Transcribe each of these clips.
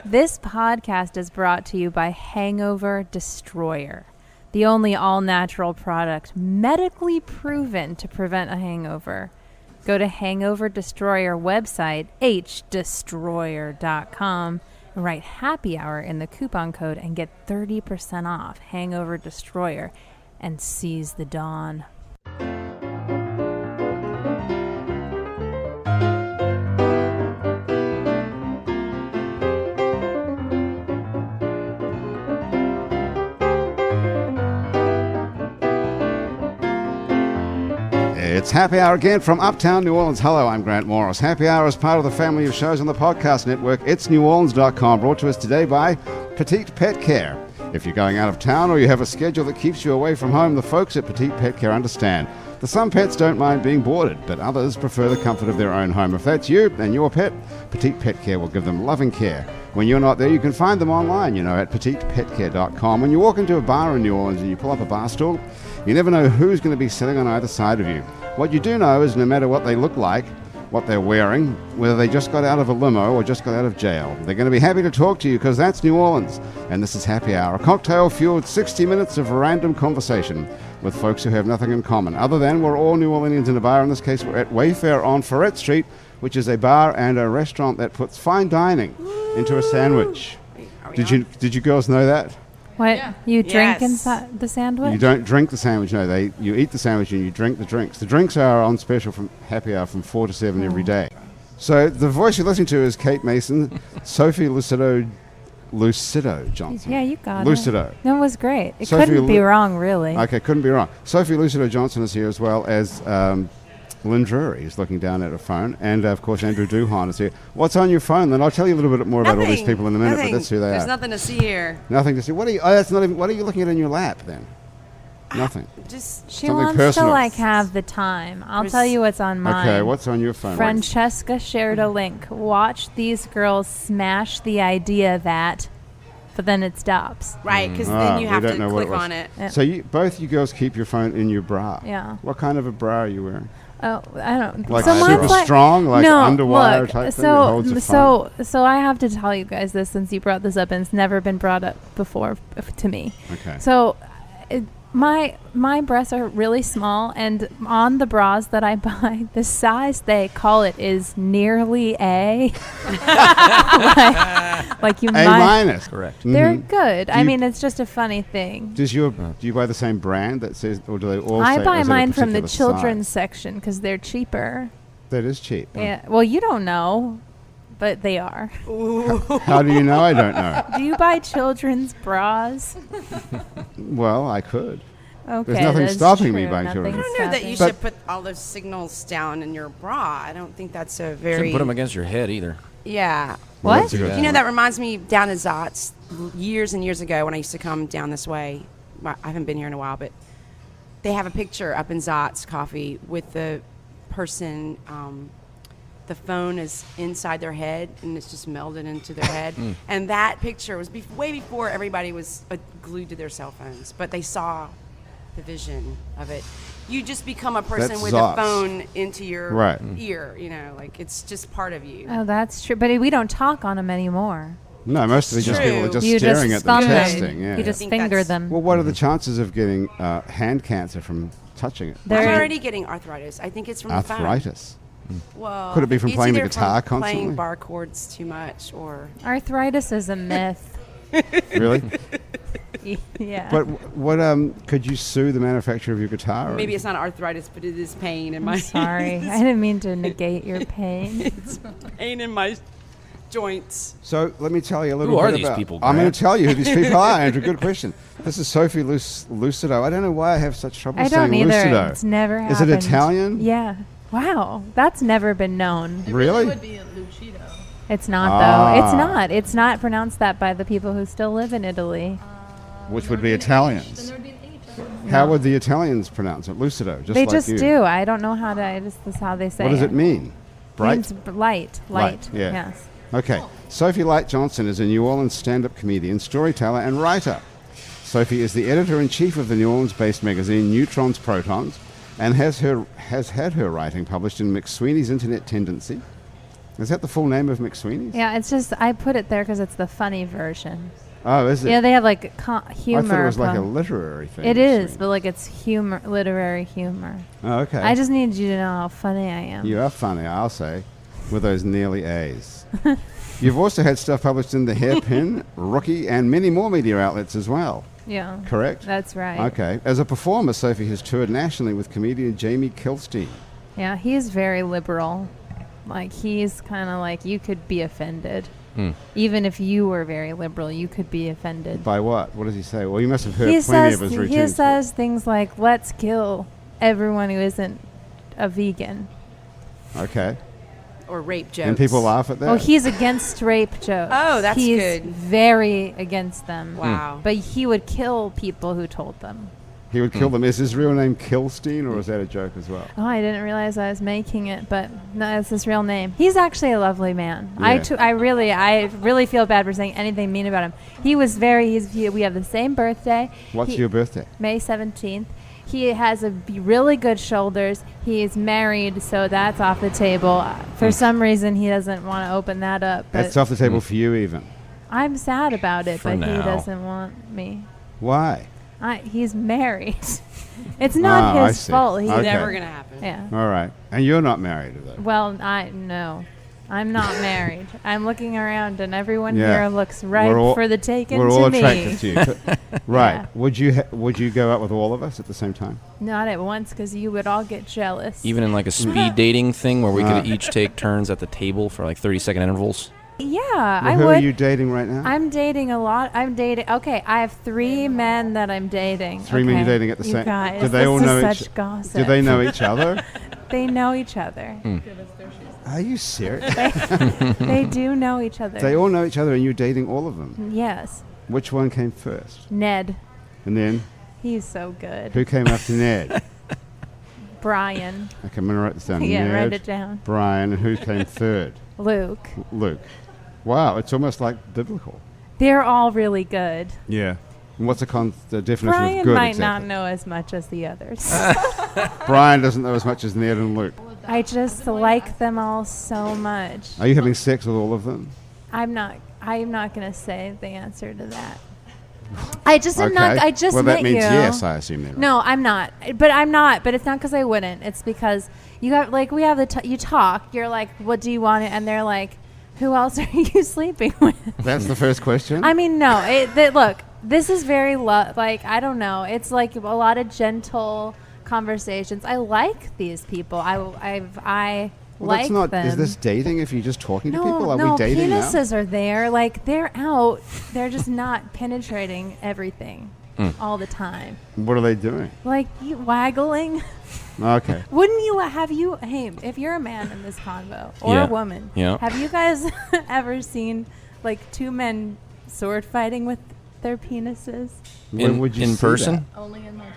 This podcast is brought to you by Hangover Destroyer, the only all-natural product medically proven to prevent a hangover. Go to Hangover Destroyer website, hdestroyer.com, and write happy hour in the coupon code and get 30% off Hangover Destroyer and seize the dawn. It's Happy Hour again from Uptown New Orleans. Hello, I'm Grant Morris. Happy Hour is part of the family of shows on the podcast network. It's neworleans.com, brought to us today by Petite Pet Care. If you're going out of town or you have a schedule that keeps you away from home, the folks at Petite Pet Care understand. The some pets don't mind being boarded, but others prefer the comfort of their own home. If that's you and your pet, Petite Pet Care will give them loving care. When you're not there, you can find them online, at petitepetcare.com. When you walk into a bar in New Orleans and you pull up a bar stool, you never know who's going to be sitting on either side of you. What you do know is no matter what they look like, what they're wearing, whether they just got out of a limo or just got out of jail, they're going to be happy to talk to you because that's New Orleans. And this is Happy Hour, a cocktail-fueled 60 minutes of random conversation with folks who have nothing in common, other than we're all New Orleanians in a bar. In this case, we're at Wayfare on Ferret Street, which is a bar and a restaurant that puts fine dining into a sandwich. Did you girls know that? What? Yeah. You drink inside the sandwich? You don't drink the sandwich, no. You eat the sandwich and you drink the drinks. The drinks are on special from Happy Hour from 4 to 7 every day. So the voice you're listening to is Kate Mason, Sophie Lucido Johnson. Yeah, you got Lucido. it. That was great. It Sophie couldn't be wrong, really. Okay, couldn't be wrong. Sophie Lucido Johnson is here as well as Lynn Drury is looking down at her phone. And, of course, Andrew Duhon is here. What's on your phone, then? I'll tell you a little bit more about all these people in a minute, but that's who they There's are. nothing to see here. Nothing to see. What are you? Oh, that's not even. What are you looking at in your lap then? Nothing. Just She Something wants personal. to have the time. I'll tell you what's on mine. Okay, what's on your phone? Francesca shared a link. Watch these girls smash the idea that, but then it stops. right, because then you we have don't to know what click it was. on it. Yeah. So both you girls keep your phone in your bra. Yeah. What kind of a bra are you wearing? Oh, I don't. Like so super mine's strong, like no, underwire look, type thing that holds the phone? so I have to tell you guys this since you brought this up and it's never been brought up before to me. Okay. So, my breasts are really small, and on the bras that I buy, the size they call it is nearly A. like you A might. minus. Correct. They're good. Do you- It's just a funny thing. Do you buy the same brand that says, or do they all I say? or buy is it a mine from the particular children's size? section because they're cheaper. That is cheap. Yeah. Well, you don't know, but they are. How do you know? I don't know. Do you buy children's bras? Well, I could. Okay, There's nothing that's stopping me true. buying Nothing's children's. I don't know that you But- should put all those signals down in your bra. I don't think that's a Shouldn't very... put them against your head either. Yeah. Well, What? that's a good You know, point. that reminds me down in Zotz years and years ago when I used to come down this way. Well, I haven't been here in a while, but they have a picture up in Zotz Coffee with the person, the phone is inside their head and it's just melded into their head. And that picture was way before everybody was glued to their cell phones, but they saw the vision of it. You just become a person That's with Zotz. a phone into your Right. ear, like it's just part of you. Oh, that's true. But we don't talk on them anymore. No, most of the just True. people are just You staring just at them, thumb them. testing. Yeah. You just think finger that's- them. Well, what are the chances of getting hand cancer from touching it? They're- I'm already getting arthritis. I think it's from the phone. Arthritis. Well, Could it be from it's playing the either guitar from constantly? Playing bar chords too much, or Arthritis is a myth. Really? Yeah. But what could you sue the manufacturer of your guitar? or- maybe it's not arthritis, but it is pain in my. I'm sorry. I didn't mean to negate your pain. It's pain in my joints. So let me tell you a little Who bit are these about. people, I'm going Grant? to tell you who these people are, Andrew. Good question. This is Sophie Lucido. I don't know why I have such trouble I saying don't either. Lucido. It's never Is it happened. Italian? Yeah. Wow. That's never been known. Really? would be a Lucido. It's not, Ah. though. It's not. It's not pronounced that by the people who still live in Italy. Which would be Italians. Then there would be an H. How would the Italians pronounce it? Lucido, just They like just you. do. I don't know how to. This is how they say What does it mean? Bright? Means light. Light. yeah. Yes. Okay. Sophie Light Johnson is a New Orleans stand-up comedian, storyteller, and writer. Sophie is the editor-in-chief of the New Orleans-based magazine Neutrons Protons, and has had her writing published in McSweeney's Internet Tendency, Is that the full name of McSweeney's? Yeah, it's just I put it there because it's the funny version. Oh, is it? Yeah, they have like humor. I thought it was like a literary thing. It is, McSweeney's. but like it's humor, literary humor. Oh, okay. I just need you to know how funny I am. You are funny, I'll say, with those nearly A's. You've also had stuff published in The Hairpin, Rookie, and many more media outlets as well. Yeah. Correct? That's right. Okay. As a performer, Sophie has toured nationally with comedian Jamie Kilstein. Yeah, he's very liberal. Like, he's kind of like, you could be offended. Even if you were very liberal, you could be offended. By what? What does he say? Well, you must have heard He plenty says, of his he routines. says things like, let's kill everyone who isn't a vegan. Okay. Or rape jokes. And people laugh at that? Oh, he's against rape jokes. Oh, that's he's good. very against them. Wow. But he would kill people who told them. He would kill them. Is his real name Kilstein, or is that a joke as well? Oh, I didn't realize I was making it, but no, it's his real name. He's actually a lovely man. Yeah. I really feel bad for saying anything mean about him. He was we have the same birthday. What's your birthday? May 17th. He has really good shoulders. He is married, so that's off the table. For some reason, he doesn't want to open that up. But That's off the table for you even. I'm sad about it, For but now. he doesn't want me. Why? He's married. It's not I his see. fault. He Okay. Never going to happen. Yeah. All right. And you're not married, though? Well, no. I'm not married. I'm looking around, and everyone Yeah. here looks right We're all- for the taken We're to all me. attracted to you. Right. Yeah. Would you go out with all of us at the same time? Not at once, because you would all get jealous. Even in like a speed dating thing where we could each take turns at the table for like 30-second intervals. Yeah, Well, I who would. are you dating right now? I'm dating a lot. Okay, I have 3 men that I'm dating. Three men you're okay? dating at the You same. guys, Do they this all is know such each? gossip. Do they know each other? They know each other. Are you serious? They do know each other. They all know each other, and you're dating all of them. Yes. Which one came first? Ned. And then He's so good. who came after Ned? Brian. Okay, I'm gonna write this down. Yeah, Ned, write it down. Brian, and who came third? Luke. Luke. Wow, it's almost like biblical. They're all really good. Yeah. And what's the definition Brian of good? might exactly? not know as much as the others. Brian doesn't know as much as Ned and Luke. I just like them all so much. Are you having sex with all of them? I'm not gonna say the answer to that. I just am Okay. not. I just well, met that means you. yes, I assume then. Right? No, I'm not. But it's not because I wouldn't. It's because you got we have you talk. You're like, what do you want? And they're like, who else are you sleeping with? That's the first question. I mean, no. Look, this is very I don't know. It's like a lot of gentle conversations. I like these people. I well, like that's not. them. Is this dating? If you're just talking to No, people, are no, we dating now? penises are there. Like, they're out. They're just not penetrating everything all the time. What are they doing? Like, waggling. Okay. Wouldn't you hey, if you're a man in this convo, or Yeah. a woman, Yeah. have you guys ever seen, like, 2 men sword fighting with their penises? Where would you in see person? Only in my dream.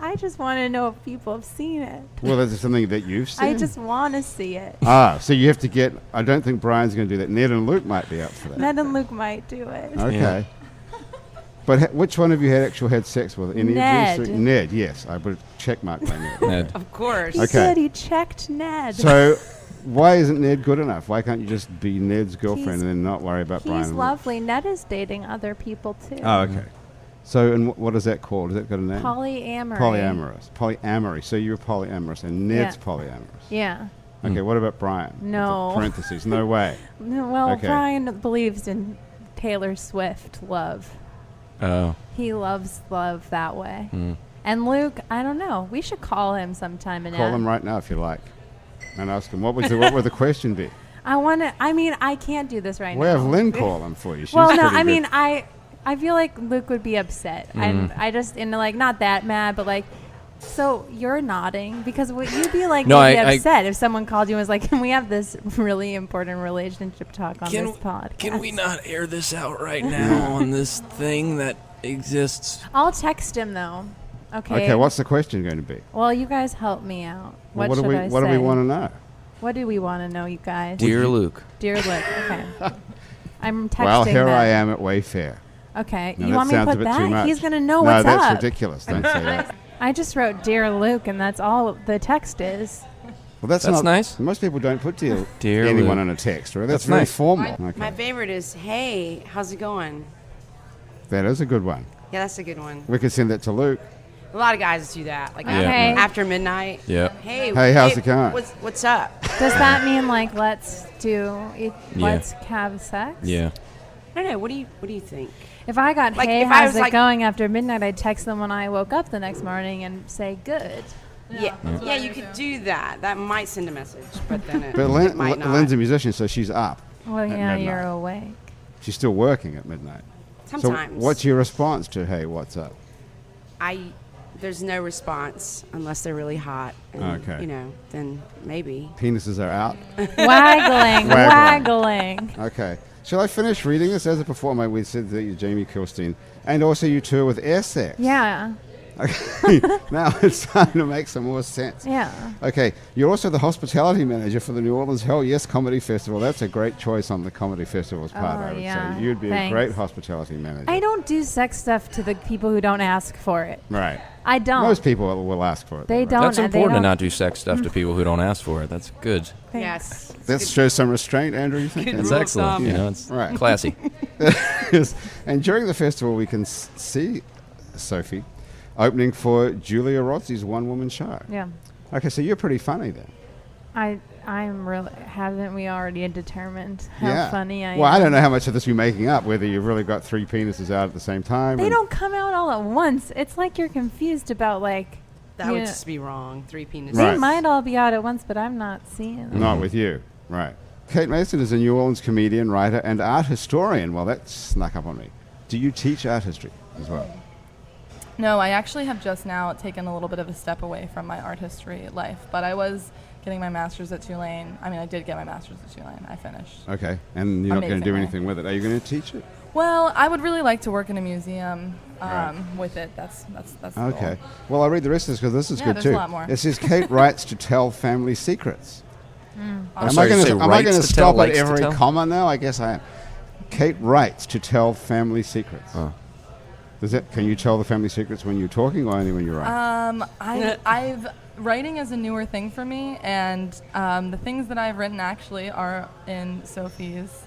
I just want to know if people have seen it. that? Well, is it something that you've seen? I just want to see it. So you have to get. I don't think Brian's going to do that. Ned and Luke might be up for that. Ned and Luke might do it. Okay. Yeah. But which one of you had sex with? Any Ned. of these three? Ned, yes. I would check mark by Ned. Ned. Of course. He Okay. did. He checked Ned. So why isn't Ned good enough? Why can't you just be Ned's girlfriend He's- and then not worry about Brian? He's and Luke? lovely. Ned is dating other people, too. Oh, okay. So, and what is that called? Has that got a name? Polyamory. Polyamorous. Polyamory. So you're polyamorous and Ned's Yeah. polyamorous. Yeah. Okay, what about Brian? With the No. parentheses. No way. No, well, Okay. Brian believes in Taylor Swift love. Oh. He loves love that way. Mm. And Luke, I don't know. We should call him sometime and Call ask. him right now if you like. And ask him, what would the question be? I can't do this right We now. have Lynn call him for you. She's Well, no, pretty good. I feel like Luke would be upset. And I just, not that mad, but like, so you're nodding because would you be like No, maybe I- upset if someone called you and was like, can we have this really important relationship talk on this podcast? Can we not air this out right now on this thing that exists? I'll text him though. Okay. Okay, what's the question going to be? Well, you guys help me out. Well, What should I what do we say? want to know? What do we want to know, you guys? Dear Luke. Dear Luke. Okay. I'm texting Well, here them. I am at Wayfare. Okay. No, you that want me to sounds a put bit too that? much. He's going to know No, what's that's up. ridiculous. Don't say that. I just wrote Dear Luke, and that's all the text is. Well, that's That's not nice. Most people don't put Dear anyone Luke. in a text, right? That's That's very nice. formal. My Okay. favorite is, hey, how's it going? That is a good one. Yeah, that's a good one. We could send that to Luke. A lot of guys do that. Like Yeah. Okay. after midnight. Yeah. Hey, how's it going? What's up? Does that mean like let's have sex? Yeah. I don't know. What do you think? If I got Like, hey, if I how's was it like- going after midnight, I'd text them when I woke up the next morning and say good. Yeah, you could do that. That might send a message, but then it, But it might not. Lynn's a musician, so she's up. Well, At yeah, midnight. you're awake. She's still working at midnight. Sometimes. So what's your response to, hey, what's up? There's no response unless they're really hot. And, Okay. You know, then maybe. Penises are out? Waggling, Waggling. waggling. Okay. Shall I finish reading this? As a performer, we said that you're Jamie Kilstein, and also you tour with Air Sex. Yeah, Okay. Now it's starting to make some more sense. yeah. Okay. You're also the hospitality manager for the New Orleans Hell Yes Comedy Festival. That's a great choice on the comedy festival's part, Oh, I would yeah. say. You'd be Thanks. a great hospitality manager. I don't do sex stuff to the people who don't ask for it. Right. I don't. Most people will ask for it. They though, right? don't. That's they important to don't- not do sex stuff to people who don't ask for it. That's good. Yes. That shows some restraint, Andrew, you think? Good That's rule of excellent. thumb. You know, it's Right. classy. Yes. And during the festival, we can see Sophie opening for Julia Rozzi's one-woman show. Yeah. Okay, so you're pretty funny then. I'm really. Haven't we already determined how funny I am? Well, I don't know how much of this you're making up, whether you've really got three penises out at the same time. They and- don't come out all at once. It's like you're confused about like. That would Yeah. just be wrong. 3 penises. Right. They might all be out at once, but I'm not seeing them. Not with you. Right. Kate Mason is a New Orleans comedian, writer, and art historian. Well, that snuck up on me. Do you teach art history as well? No, I actually have just now taken a little bit of a step away from my art history life, but I was getting my master's at Tulane. I mean, I did get my master's at Tulane. I finished. Okay. And you're not going to do Amazingly. anything with it. Are you going to teach it? Well, I would really like to work in a museum Right. with it. That's the Okay. goal. Well, I'll read the rest of this because this is Yeah, good there's too. a lot more. It says Kate writes to tell family secrets. I'm Am sorry, I going you say to writes to tell, stop at likes to every tell? comma now? I guess I am. Kate writes to tell family secrets. Oh. Can you tell the family secrets when you're talking or only when you're writing? I've writing is a newer thing for me, and the things that I've written actually are in Sophie's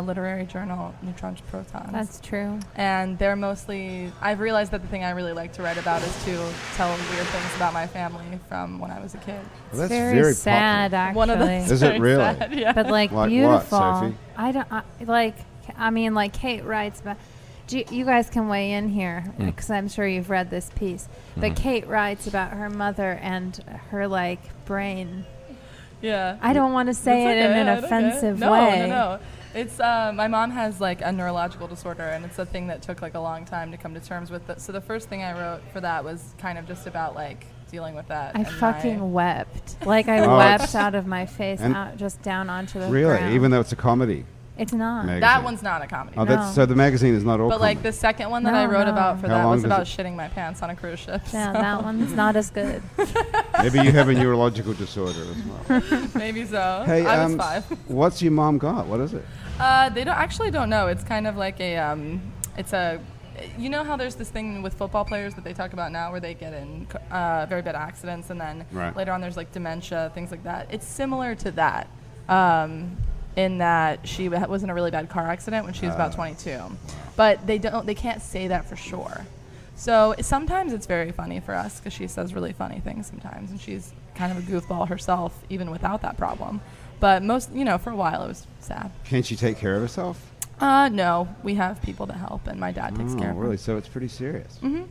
literary journal, Neutrons Protons. That's true. And they're mostly, I've realized that the thing I really like to write about is to tell weird things about my family from when I was a kid. Well, that's Very sad, actually. One of those. Is it very really? sad, yeah. But like, Like what, beautiful. Sophie? I don't like Kate writes about. You guys can weigh in here because I'm sure you've read this piece. But Kate writes about her mother and her like brain. Yeah. I don't want to say It's it in okay, an it's okay. offensive No, way. No. It's my mom has like a neurological disorder, and it's a thing that took like a long time to come to terms with. So the first thing I wrote for that was kind of just about like dealing with that. I and fucking wept. Like I Oh, wept out of my face, and- out just down onto the Really? ground. Even though it's a comedy It's not. magazine? that one's not a comedy. Oh, No. that's, so the magazine is not all But like comedy. the second one that No, I wrote no. about for How that long was does about it- shitting my pants on a cruise ship. Yeah, so that one's not as good. Maybe you have a neurological disorder as well. maybe so. Hey, I was 5. what's your mom got? What is it? They don't know. It's kind of like you know how there's this thing with football players that they talk about now where they get in very bad accidents and then Right. later on there's like dementia, things like that. It's similar to that in that she was in a really bad car accident when she was about 22. But they can't say that for sure. So sometimes it's very funny for us because she says really funny things sometimes, and she's kind of a goofball herself even without that problem. But for a while it was sad. Can she take care of herself? No, we have people to help, and my dad takes care of her. really? So it's pretty serious. Mm-hmm.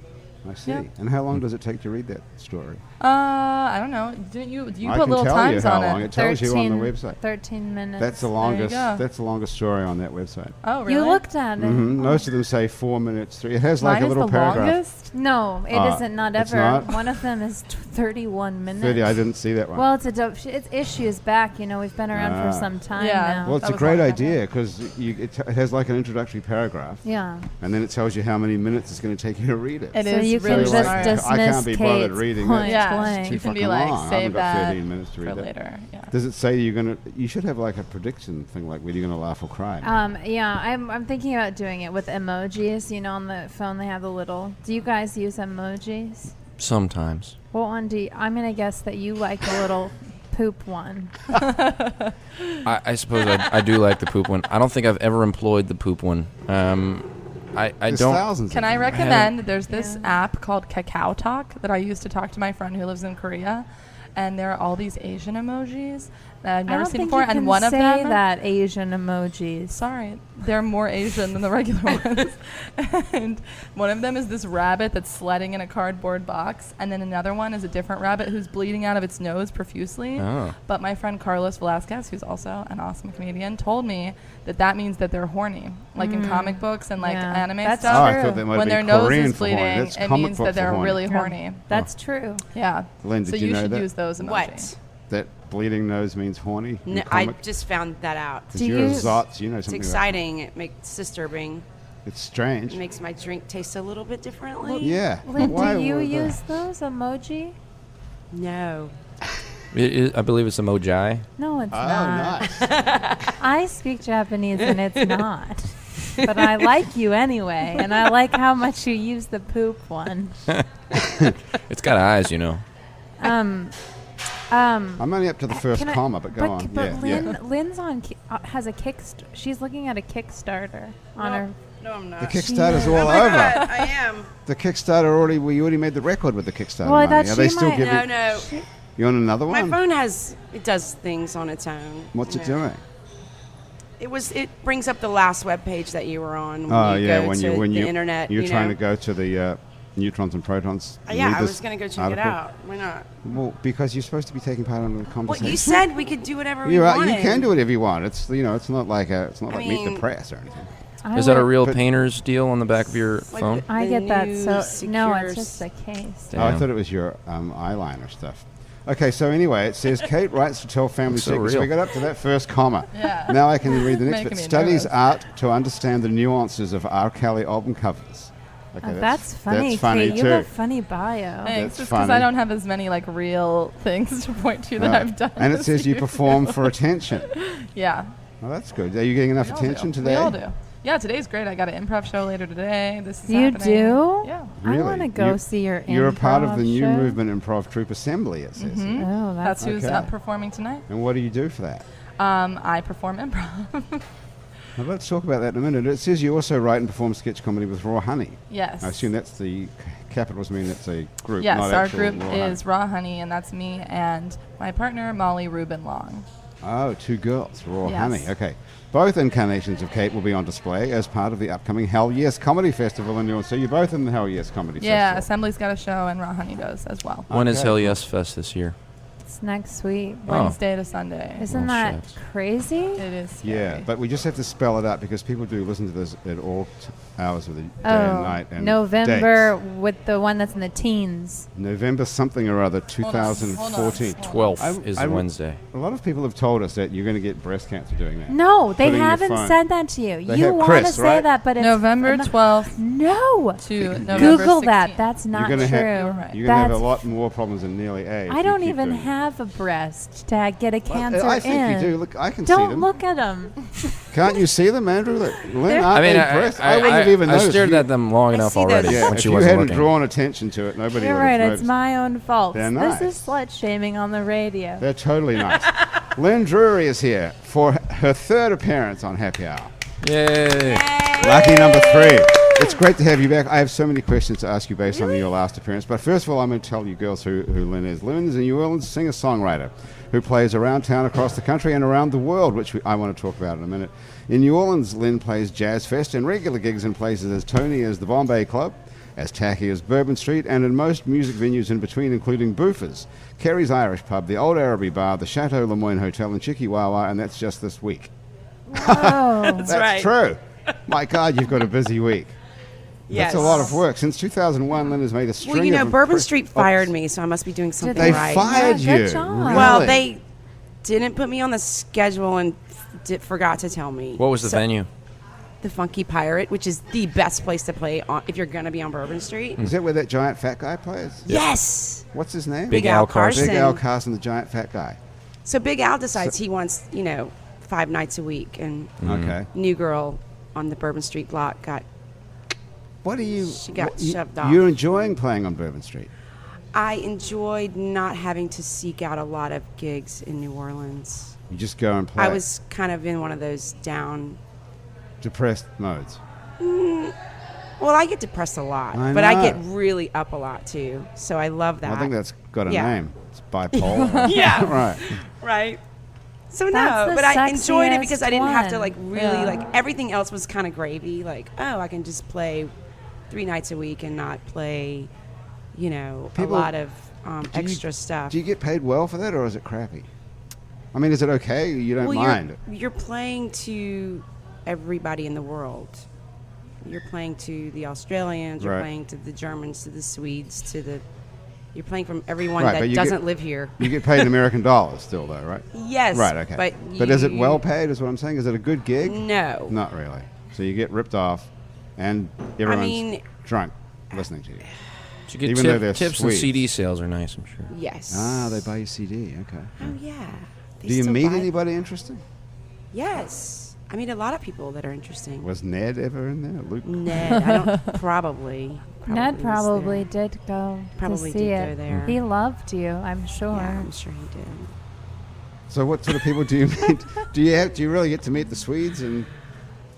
I see. Yeah. And how long does it take to read that story? I don't know. Didn't you? Do you I put can little tell times you how on long. it? It tells you on the website. 13 minutes. That's the you longest. go. That's the longest story on that website. Oh, really? You looked at it. Hmm Most of them say 4 minutes. It has Mine like a is little the paragraph. longest. No, it isn't. Not it's ever. not? One of them is 31 minutes. 30. I didn't see that one. Well, it's a dope. It's issues back. We've been around Ah. for some time Yeah. now. well, it's that a was great long idea because it has like an introductory paragraph, yeah. and then it tells you how many minutes it's going to take you to read it. It So is you really can like, just smart. dismiss I can't be bothered Kate's reading point it. Yeah, blank. you Too can be fucking like, long. I save haven't got that 13 minutes to for read that. later. Yeah. Does it say you should have like a prediction thing, like whether you're going to laugh or cry? Yeah, I'm thinking about doing it with emojis. On the phone they have the little. Do you guys use emojis? Sometimes. What one do you? I'm gonna guess that you like the little poop one. I suppose I do like the poop one. I don't think I've ever employed the poop one. I There's don't. thousands Can of I them. recommend? There's this Yeah. app called Kakao Talk that I use to talk to my friend who lives in Korea, and there are all these Asian emojis that I've I never don't seen think before, you and can one of say them. that Asian emojis. Sorry, they're more Asian than the regular ones. And one of them is this rabbit that's sledding in a cardboard box, and then another one is a different rabbit who's bleeding out of its nose profusely. Oh. But my friend Carlos Velasquez, who's also an awesome comedian, told me that means that they're horny, like in comic books and like Yeah, anime that's stuff. Oh, I true. thought that might When be their nose Korean is for horny. bleeding, That's it comic means book that for they're horny. really Yeah, horny. That's true. Yeah. Lynn, So did you you know should that? use those emojis. What? That bleeding nose means horny? in No, I comic? just found that out. 'Cause Do you're a you- Zots, you know It's something exciting. It makes disturbing. about It's strange. It makes my drink taste a little bit differently. Yeah. Lynn, Why do you would use those emoji? No. I believe it's emoji. No, it's Oh, not. nice. I speak Japanese and it's not. But I like you anyway, and I like how much you use the poop one. It's got eyes, you know. I'm only up to the first Can I- comma, but go on. But yeah. Lynn's on has a she's looking at a Kickstarter on her. No, I'm not. The Kickstarter's all Oh my over. God, I am. The Kickstarter already, we already made the record with the Kickstarter Well, I money. thought Are they she still might- giving? No. You want another My one? phone it does things on its own. What's you it know. doing? It brings up the last web page that you were on. When Oh you yeah, go when to you the internet. you're you trying know. to go to the neutrons and protons. Yeah, read I this was gonna go check article. it out. Why not? Well, because you're supposed to be taking part in the Well, conversation. you said we could do whatever we you wanted. can do whatever you want. It's it's not like it's not I like Meet the mean- Press or anything. Is that a real But- painter's deal on the back of your Like phone? I the get that. new So no, secure it's just a case. Oh, I Damn. thought it was your eyeliner stuff. Okay, so anyway, it says Kate writes to tell family Looks so secrets. real. We got up to that first comma. Yeah. Now I can read the next Making bit. me Studies nervous. art to understand the nuances of R. Kelly album covers. Okay, That's funny. That's funny Kate, too. you have a funny bio. Thanks. That's Just because funny. I don't have as many like real things to point to that Right. I've done. And it this says you year. perform for attention. Yeah. Well, that's good. Are you getting enough We all attention do. today? We all do. Yeah, today's great. I got an improv show later today. This is You happening. do? Yeah. Really? I want to go You- see your You're a part of improv the new show. movement improv troupe assembly, it says. Mhm. here. Oh, That's who's Okay. up performing tonight. And what do you do for that? I perform improv. Well, let's talk about that in a minute. It says you also write and perform sketch comedy with Raw Honey. Yes. I assume that's the capitals mean it's a group, Yes, not our actual group Raw Honey. is Raw Honey, and that's me and my partner, Molly Rubin Long. Oh, two girls, Raw Yes. Honey. Okay. Both incarnations of Kate will be on display as part of the upcoming Hell Yes Comedy Festival in New Orleans. So you're both in the Hell Yes Comedy Yeah, Festival. Assembly's got a show, and Raw Honey does as well. When is Okay. Hell Yes Fest this year? It's next week. Oh. Wednesday to Sunday. Isn't Well, that shucks. crazy? It is scary. Yeah, but we just have to spell it out because people do listen to this at all hours of the day and night. And November dates. with the one that's in the teens. November something or other, Hold on, 2014. hold on. 12th is I- Wednesday. A lot of people have told us that you're going to get breast cancer doing that. No, they Putting your haven't phone- said that to you. They You have want to Chris, say right? that, but it's November no- 12th No. to November Google 16th. that. That's not gonna true. have- You're right. You're going to have a That's- lot more problems than nearly A. if I you don't keep even doing that. have a breast to get a Well, cancer I think in. you do. Look, I can see Don't them. look at them. Can't you see them, Andrew? Look, Lynn, They're- aren't I mean, they I breasts? wouldn't have even I noticed. stared You- at them long I enough see those. already Yeah, when if she you wasn't hadn't looking. drawn attention to it, nobody You're would right. have It's noticed. my own fault. They're This nice. is slut shaming on the radio. They're totally nice. Lynn Drury is here for her third appearance on Happy Hour. Yay! Lucky number 3. It's great to have you back. I have so many questions to ask you based on your last appearance. But first of all, I'm going to tell you girls who Lynn is. Lynn is a New Orleans singer-songwriter who plays around town, across the country, and around the world, which I want to talk about in a minute. In New Orleans, Lynn plays Jazz Fest and regular gigs in places as Tony as the Bombay Club, as tacky as Bourbon Street, and in most music venues in between, including Boofers, Kerry's Irish Pub, the Old Araby Bar, the Chateau Lemoyne Hotel, and Chikiwawa, and that's just this week. Oh, That's That's right. true. My God, you've got a busy week. Yes. That's a lot of work. Since 2001, Lynn has made a string Well, you know, of Bourbon impre- Street Oh, fired me, so I must be doing something They right. fired Yeah, good you. job. Really? Well, they didn't put me on the schedule and forgot to tell me. What was the So- venue? The Funky Pirate, which is the best place to play if you're going to be on Bourbon Street. Is that where that giant fat guy plays? Yes. What's his name? Big Al Carson. Big Al Carson, the giant fat guy. So Big Al decides he wants, 5 nights a week, and Okay. new girl on the Bourbon Street block What are you? She got what- you- shoved off. You're enjoying playing on Bourbon Street. I enjoyed not having to seek out a lot of gigs in New Orleans. You just go and play. I was kind of in one of those down. depressed modes. Well, I get depressed a lot, I but I know. get really up a lot too. So I love that. I think that's got a Yeah. name. It's bipolar. Yeah. Right. Right. So That's no, the but I enjoyed it because I didn't have to sexiest like really one. like everything else was kind of gravy. Like, oh, I can just play 3 nights a week and not play, a People- lot of you- extra stuff. Do you get paid well for that, or is it crappy? I mean, is it okay? You don't well, mind? you're playing to everybody in the world. You're playing to the Australians. You're Right. playing to the Germans, to the Swedes, You're playing from everyone Right, but that you doesn't get- live here. You get paid in American dollars still, though, right? Yes. Right. Okay. But is it you- well paid? Is what I'm saying. Is it a good gig? No. Not really. So you get ripped off, and everyone's mean- drunk listening to you. You get Even though they're tips and Swedes. CD sales are nice, I'm sure. Yes. Ah, they buy you CD. Okay. Oh yeah. They Do you still meet buy- anybody interesting? Yes. I meet a lot of people that are interesting. Was Ned ever in there? Luke? Ned, I don't probably. Ned was probably there. did go Probably to see did go it. there. He loved you, I'm sure. Yeah, I'm sure he did. So what sort of people do you meet? Do you really get to meet the Swedes and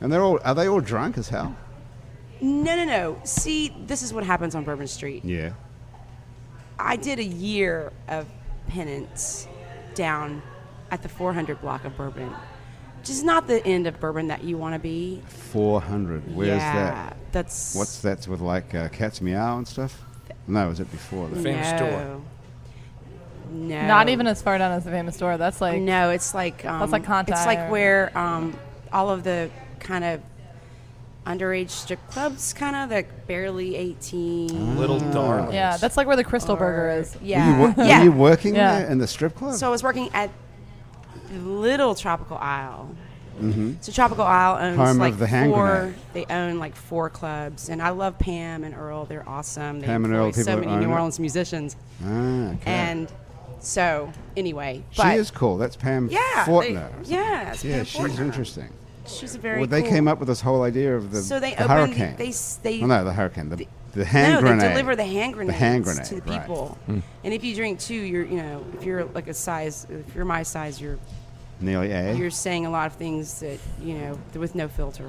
are they all drunk as hell? No. See, this is what happens on Bourbon Street. Yeah. I did a year of penance down at the 400 block of Bourbon, which is not the end of Bourbon that you want to be. 400. Where's that? That's What's that with like Cats Meow and stuff? No, was it before that? Famous no. store. No. Not even as far down as the famous store. That's like No, it's like That's like Conti It's like or- where all of the kind of underage strip clubs, kind of like barely 18. Little darlings. yeah. That's like where the Crystal Burger is. Yeah, Were yeah. you working Yeah. there in the strip club? So I was working at the Little Tropical Isle. So Tropical Isle owns Home like of the hand 4. grenade. They own like 4 clubs, and I love Pam and Earl. They're awesome. They Pam and Earl, employ people so that many own New it? Orleans musicians, Ah, okay. and so anyway, she but is cool. That's Pam yeah, Fortner. yeah, it's Yeah, Pam she's Fortner. interesting. She's a very Well, they cool. came up with this whole idea of the, So they the opened. hurricane. They Oh, no, the hurricane. The hand no, grenade. they deliver the hand grenades hand grenade, to the right. people. And if you drink 2, if you're like if you're my size, you're Nearly A. saying a lot of things that with no filter.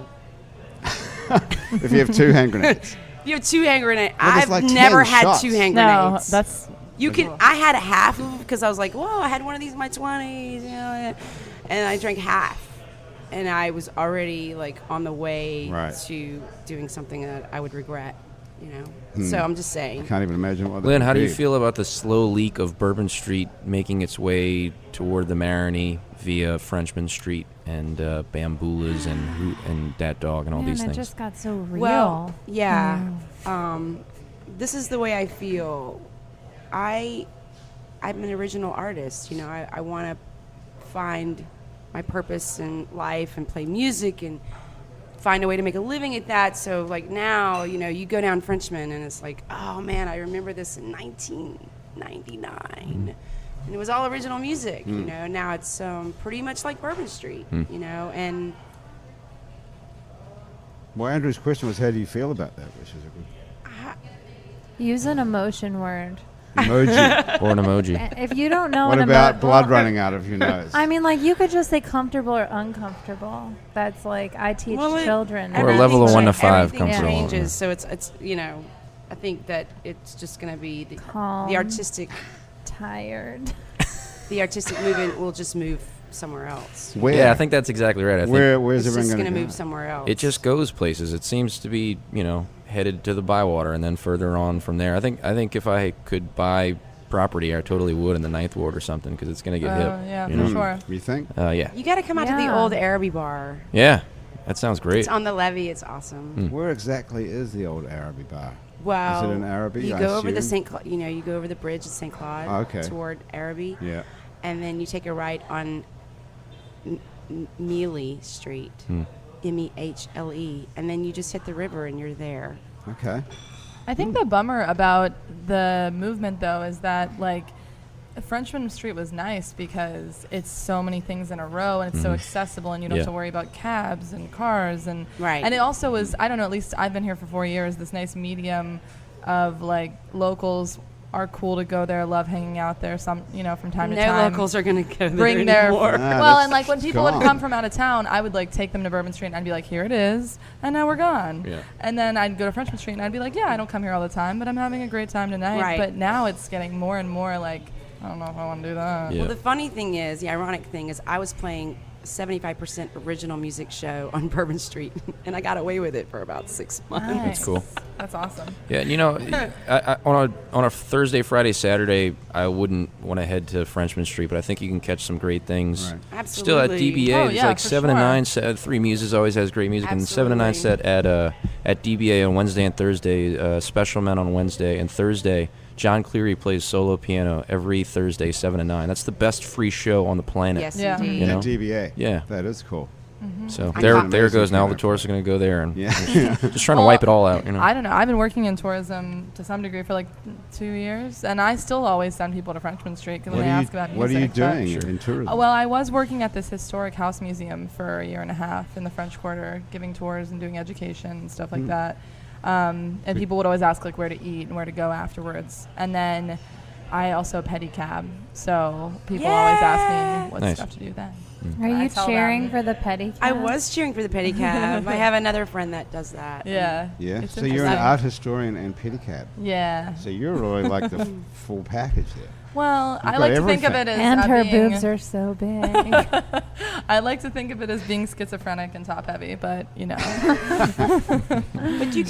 If you have 2 hand grenades. You have 2 hand grenades. Well, there's I've like never 10 had shots. 2 hand No, grenades. that's You can. I had a half of because I was like, whoa, I had one of these in my 20s, and I drank half, and I was already like on the way Right. to doing something that I would regret, So I'm just saying. Can't even imagine what that Lynn, would how do you be. feel about the slow leak of Bourbon Street making its way toward the Marigny via Frenchman Street and Bamboulas and Dat Dog and all Man, these it things? just got so real. Well, yeah. This is the way I feel. I'm an original artist. I want to find my purpose in life and play music and find a way to make a living at that. So like now, you go down Frenchman and it's like, oh man, I remember this in 1999. And it was all original music, Now it's pretty much like Bourbon Street, and Well, Andrew's question was, how do you feel about that? Which is a good Use an emotion word. emoji. Or an emoji. If you don't know What an about blood running out of your nose? I mean, like, you could just say comfortable or uncomfortable. That's like, I teach children. Or a level of 1 to 5 everything comfortable. changes. So it's I think that it's just going to be Calm. the artistic Tired. movement will just move somewhere else. Where? Yeah, I think that's exactly right. I think Where's It's everyone just going going to to go? move somewhere else. it just goes places. It seems to be, headed to the Bywater and then further on from there. I think if I could buy property, I totally would in the 9th Ward or something because it's going to get hip. yeah, you for know? sure. You think? Yeah. You got to come out to the Yeah. old Araby bar. Yeah. That sounds great. It's on the levee. It's awesome. Where exactly is the old Araby bar? Well, Is it in Araby? You I go over the assume? St. Claude. You go over the bridge at St. Claude Okay. toward Araby, Yeah. and then you take a right on Mealy Street, Mehle, and then you just hit the river and you're there. Okay. I think the bummer about the movement, though, is that, like, Frenchman Street was nice because it's so many things in a row and it's so accessible and you don't have Yeah. to worry about cabs and cars. And Right. And it also was, I don't know, at least I've been here for 4 years, this nice medium of, like, locals, are cool to go there, love hanging out there. Some, from time to No time. locals are going to go there Bring their anymore. well, and like when that's people would gone. come from out of town, I would like take them to Bourbon Street and I'd be like, here it is, and now we're gone. Yeah. And then I'd go to Frenchman Street and I'd be like, yeah, I don't come here all the time, but I'm having a great time tonight. Right. But now it's getting more and more like, I don't know if I want to do that. Yeah. Well, the funny thing is, the ironic thing is, I was playing 75% original music show on Bourbon Street, and I got away with it for about 6 months. Nice. That's cool. That's awesome. Yeah, on a Thursday, Friday, Saturday, I wouldn't want to head to Frenchman Street, but I think you can catch some great things. Right. Absolutely. Still at DBA, Oh, it's yeah, like for 7 to sure. 9 set. Three Muses always has great music, and 7 to 9 set at DBA on Wednesday and Thursday. Special Men on Wednesday and Thursday. John Cleary plays solo piano every Thursday, 7 to 9. That's the best free show on the planet. Yes, Yeah. indeed. You know? At DBA. Yeah. That is cool. So I there got- it goes. Now all the Amazing tourists are going to go there and Yeah. just trying to wipe it all out. I don't know. I've been working in tourism to some degree for like 2 years, and I still always send people to Frenchman Street because What when they are ask about music. what are you but- doing in tourism? Well, I was working at this historic house museum for a year and a half in the French Quarter, giving tours and doing education and stuff like that. And people would always ask like where to eat and where to go afterwards. And then I also pedicab, so people always ask me what's Nice. stuff to do then. Are I you tell cheering them. for the pedicab? I was cheering for the pedicab. I have another friend that does that. Yeah. Yeah. It's So you're an interesting. art historian and pedicab. Yeah. So you're really like the full package there. Well, I got like to think of everything. it as And her being, boobs are so big. I like to think of it as being schizophrenic and top heavy, but But you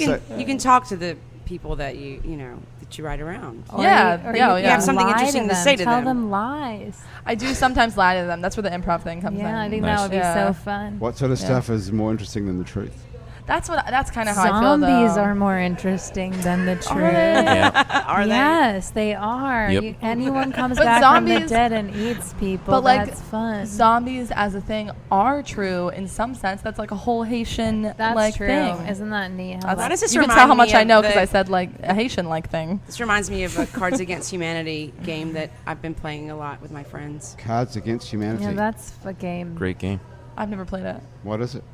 can talk to the people that that you ride around. Or Yeah, you, or yeah, you yeah. have something lie interesting to them. say to Tell them. them lies. I do sometimes lie to them. That's where the improv thing comes in. Yeah, I think Nice. that would be Yeah. so fun. What sort of Yeah. stuff is more interesting than the truth? That's kind of how I feel. Zombies though. are more interesting than the truth. Yeah. Are they? Yes, they are. Yep. Anyone comes But back from the zombies- dead and eats people, But like that's fun. zombies as a thing are true in some sense. That's like a whole Haitian That's like true. thing. Isn't that neat? How That's- Why does this you can remind tell how me much I of know because the- I said like a Haitian like thing. This reminds me of a Cards Against Humanity game that I've been playing a lot with my friends. Cards Against Humanity. yeah, that's a game. Great game. I've never played it. What is it?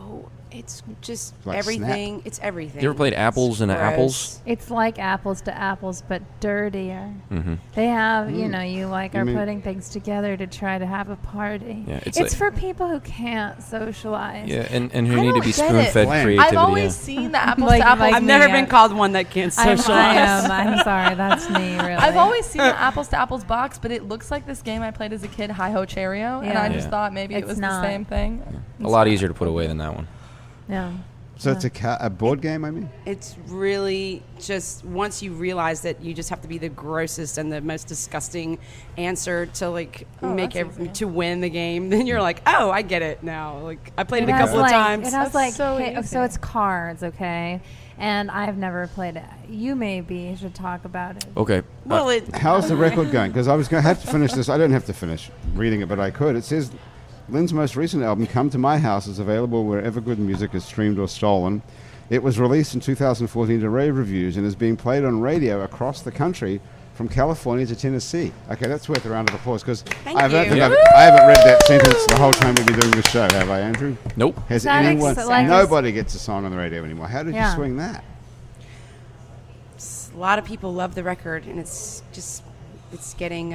Oh, it's just Like everything. Snap? It's everything. You ever played Apples It's and gross. Apples? It's like apples to apples, but dirtier. Mm-hmm. They have, you like You are mean- putting things together to try to have a party. Yeah, it's it's like- for people who can't socialize. Yeah, and who I need to don't be get it. spoon-fed Bland. creativity. I've always yeah. seen the apples Like- to apples. like I've me, never I- been called one that can't I socialize. am. I'm sorry. That's me, really. I've always seen the apples to apples box, but it looks like this game I played as a kid, Hi Ho Cheerio, and Yeah. I just Yeah. thought maybe it It's was not. the same thing. A lot easier to put away than that one. Yeah. So it's a board game, I mean? It's really just once you realize that you just have to be the grossest and the most disgusting answer to Oh, make that's easy. to win the game, then you're like, oh, I get it now. Like I played it a has couple of times. It has That's like so so easy. it's cards, okay? And I've never played it. You maybe should talk about it. Okay. Well, it How's the record going? Because I was going to have to finish this. I don't have to finish reading it, but I could. It says Lynn's most recent album, Come to My House, is available wherever good music is streamed or stolen. It was released in 2014 to rave reviews and is being played on radio across the country from California to Tennessee. Okay, that's worth a round of applause because Thank I haven't you. read that sentence the whole time we've been doing this show, have I, Andrew? Nope. Has That anyone? makes it like Nobody gets a song on the radio anymore. How did you Yeah. swing that? a lot of people love the record, and it's getting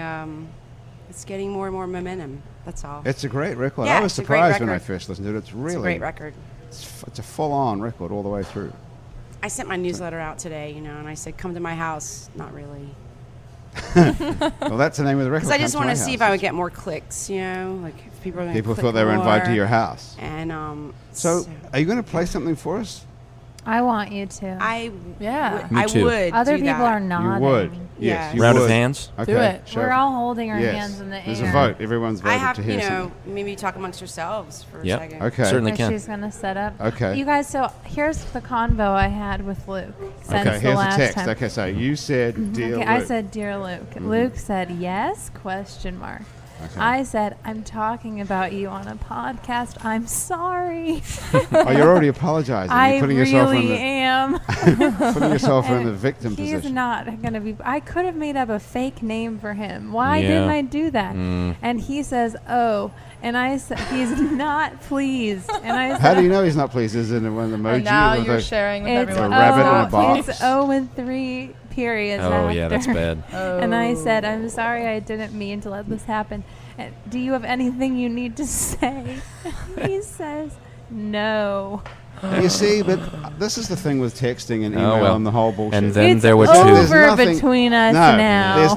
more and more momentum. That's all. It's a great record. Yeah, I was it's a great surprised when I record. first listened to it. It's It's really a great record. It's a full-on record all the way through. I sent my newsletter out today, and I said, "Come to my house." Not really, Well, that's the name of the record. because I just Come want to My see if House. I would get more clicks. Like if people are gonna People click thought they were invited to more. your house. And So, are you going to play something for us? I want you to. I Yeah. would, Me I too. would. Other do people that. are nodding. You would. Yeah. Yes. You Round would. of hands. Okay. Do it. Sure. We're all holding our Yes. hands in the There's air. a vote. Everyone's I voted have, to hear something. maybe talk amongst yourselves for Yep. a second. Okay. Certainly That can. she's gonna set up. Okay. You guys, so here's the convo I had with Luke since Okay, the here's the last text. time. Okay, so you said, dear Okay, I Luke. said, "Dear Luke." Luke said, "Yes?" ? Okay. I said, "I'm talking about you on a podcast. I'm sorry." Oh, you're already apologizing. I You're putting yourself in really the am. putting yourself in And the victim He's position. not going to be. I could have made up a fake name for him. Why Yeah. didn't I do that? Mm. And he says, "Oh," and I said, "He's not pleased." And I said, How do you know he's not pleased? Is it one of the emoji? And now with you're a- sharing with It's everyone. A rabbit in a O, box. it's 0 and 3 periods. Oh, yeah, that's after. bad. And I said, I'm sorry, I didn't mean to let this happen. Do you have anything you need to say? He says, no. You see, but this is the thing with texting and email Oh, well. and the whole bullshit. And then It's there were over two. There's nothing- between us no, now.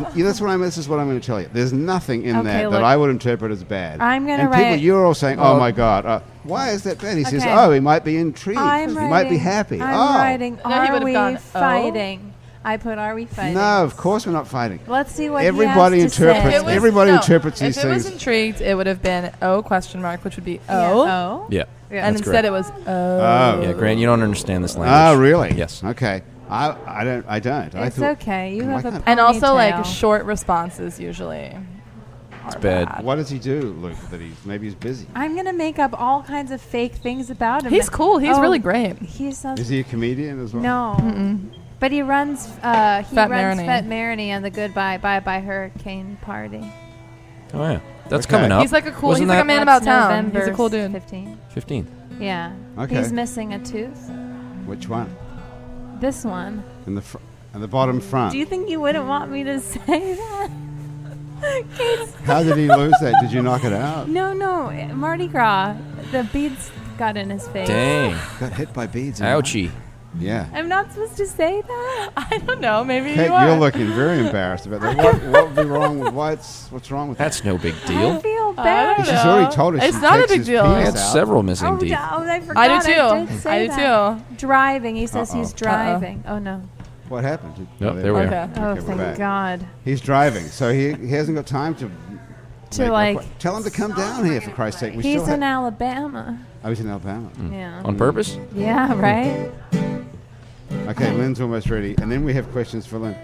this is what I'm going to tell you. There's nothing in Okay, that look. I would interpret as bad. I'm gonna and people, write- you're all saying, "Oh my God, why is that bad?" He says, Okay. "Oh, he might be intrigued. I'm he writing, might be happy." I'm writing, No, he are would've we gone, "Oh." fighting? I put, are we fighting? No, of course we're not fighting. Let's see what Everybody he has to interprets- say. It was- Everybody no, interprets these If it was things. intrigued, it would have been O question mark, which would be Yeah. O. Oh? Yeah. Yeah. And That's instead correct. it was O. Oh. Yeah, Grant, you don't understand this language. Oh, really? Yes. Okay. I don't. I It's thought, okay. You Why have a can't- And also like ponytail. short responses usually. It's are bad. What does he do, Luke? That maybe he's busy. I'm gonna make up all kinds of fake things about him. He's cool. He's Oh, really great. He sounds Is he a comedian as well? no, but he runs. Fat Maroney. Fat Maroney on the Goodbye Bye Bye Hurricane Party. Oh, yeah. That's Okay. coming up. He's like a cool. Wasn't He's like a that man about That's town. November He's a cool dude. 15. 15. Yeah. Okay. He's missing a tooth. Which one? This one. In the bottom front. Do you think you wouldn't want me to say that? Kate's How did he lose that? Did you knock it out? no, Mardi Gras. The beads got in his face. Dang. Got hit by beads. Ouchie. Yeah. I'm not supposed to say that. I don't know. Maybe Kate, you are. you're looking very embarrassed about that. What would be wrong with what's wrong with That's no big I deal. feel I bad. don't She's know. already told us It's she not a takes big his deal. He penis had out. several missing Oh, teeth. I forgot. I do too. did say I do that. too. Driving. He says he's Uh-oh. driving. Oh no. What happened? Nope, there we Okay. are. Oh, Okay, we're thank back. God. He's driving, so he hasn't got time to. make like. tell him to come down here for Christ's sake. We He's still in Alabama. Oh, he's in Alabama. Yeah. On purpose? Yeah. Right. Okay, Lynn's almost ready, and then we have questions for Lynn.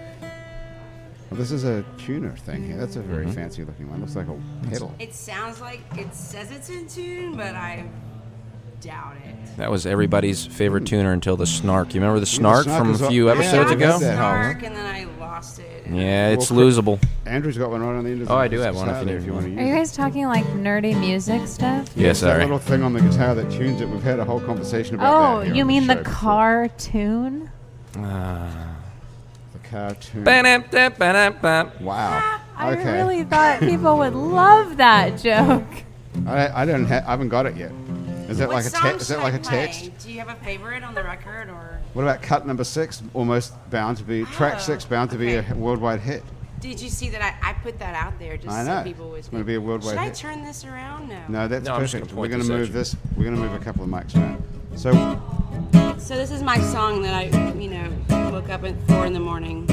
Well, this is a tuner thing here. That's a very fancy looking one. Looks like a pedal. It sounds like it says it's in tune, but I doubt it. That was everybody's favorite tuner until the snark. You remember the snark snark from was a all- few yeah, episodes I ago? got that. Snark, and then I lost it. Yeah, it's Well, losable. Andrew's got one right on the end of the Oh, I do have guitar one if you there need you want to use Are you it. guys talking like nerdy music stuff? Yes, that sorry. little thing on the guitar that tunes it. We've had a whole conversation about Oh, that. here you on mean the the show before. car tune? The car tune. Ba-dum-da-ba-dum-bum. Wow. I Okay. really thought people would love that joke. I don't. I haven't got it yet. Is that What like a song text? Is should that like I a text? play? Do you have a favorite on the record, or What about cut number 6? Almost bound to be track 6, bound to be a okay. worldwide hit. did you see that I put that out there just I know. so people would? It's gonna be a worldwide Should I hit. turn this around? No. No, that's No, I'm just perfect. gonna We're point going to this move at this. We're going to move a couple of mics around. So, So this is my song that I, woke up at 4 in the morning.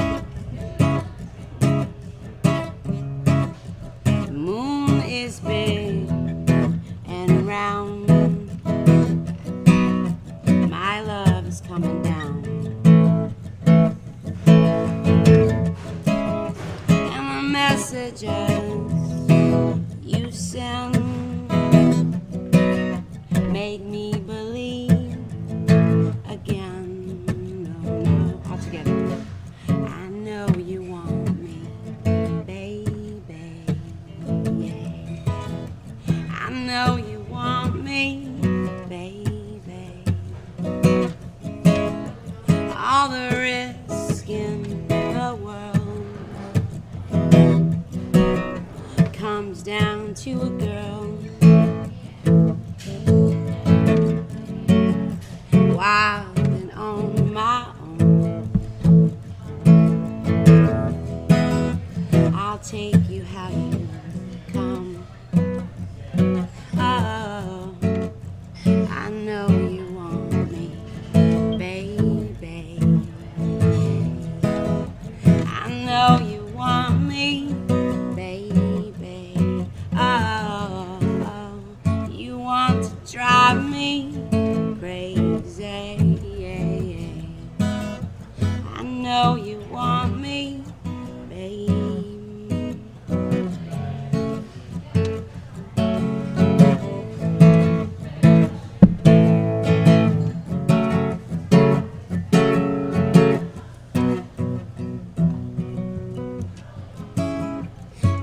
The moon is big and round. My love is coming down. And the messages you send make me believe again. No, all together. I know you want me, baby. Yeah. I know you want me, baby. All the risk in the world comes down to a girl. Wild and on my own. I'll take you how you come. Oh, I know you want me, baby. I know you want me, baby. Oh, you want to drive me crazy. I know you want me, babe.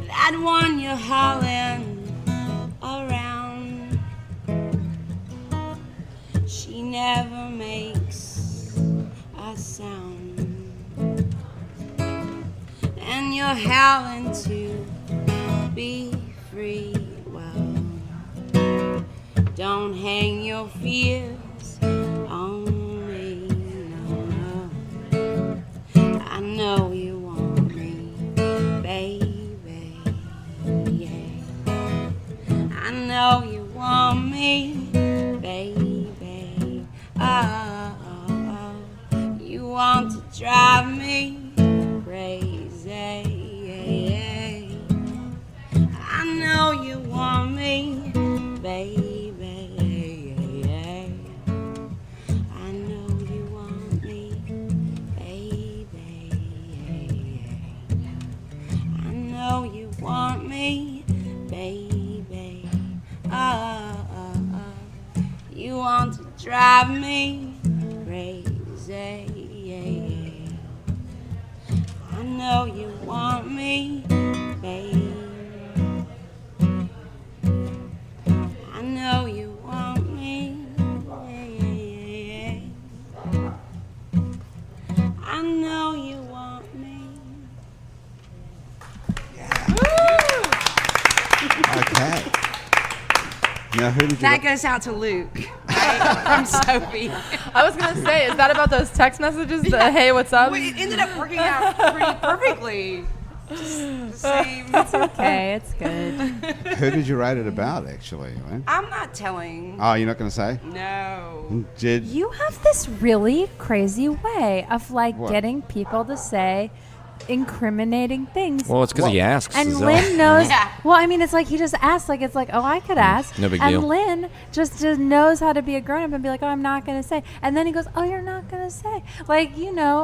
That one you're hauling around, she never makes a sound. you're howling to be free. Well, don't hang your fears on me, no, no. I know you want me, baby, yeah. I know you want me, baby, oh, oh, oh. You want to drive me crazy, yeah. I know you want me, baby, yeah. I know you want me, baby, yeah. I know you want me, baby, oh, oh, oh. You want to drive me crazy, yeah. I know you want me, baby. I know you want me, yeah. I know you want me. Okay. Now, who did you? That goes out to Luke, right? From Sophie. I was gonna say, is that about those text messages? The hey, what's up? Well, it ended up working out pretty perfectly. Just the same. Okay, it's good. Who did you write it about, actually? Lynn? I'm not telling. Oh, you're not going to say? No. Did You have this really crazy way of like What? getting people to say incriminating things. Well, it's because he asks. And is all. Lynn knows. Yeah. Well, I mean, it's like he just asks. Like it's like, oh, I could ask. No big and deal. Lynn just knows how to be a grown up and be like, oh, I'm not gonna say. And then he goes, oh, you're not gonna say. Like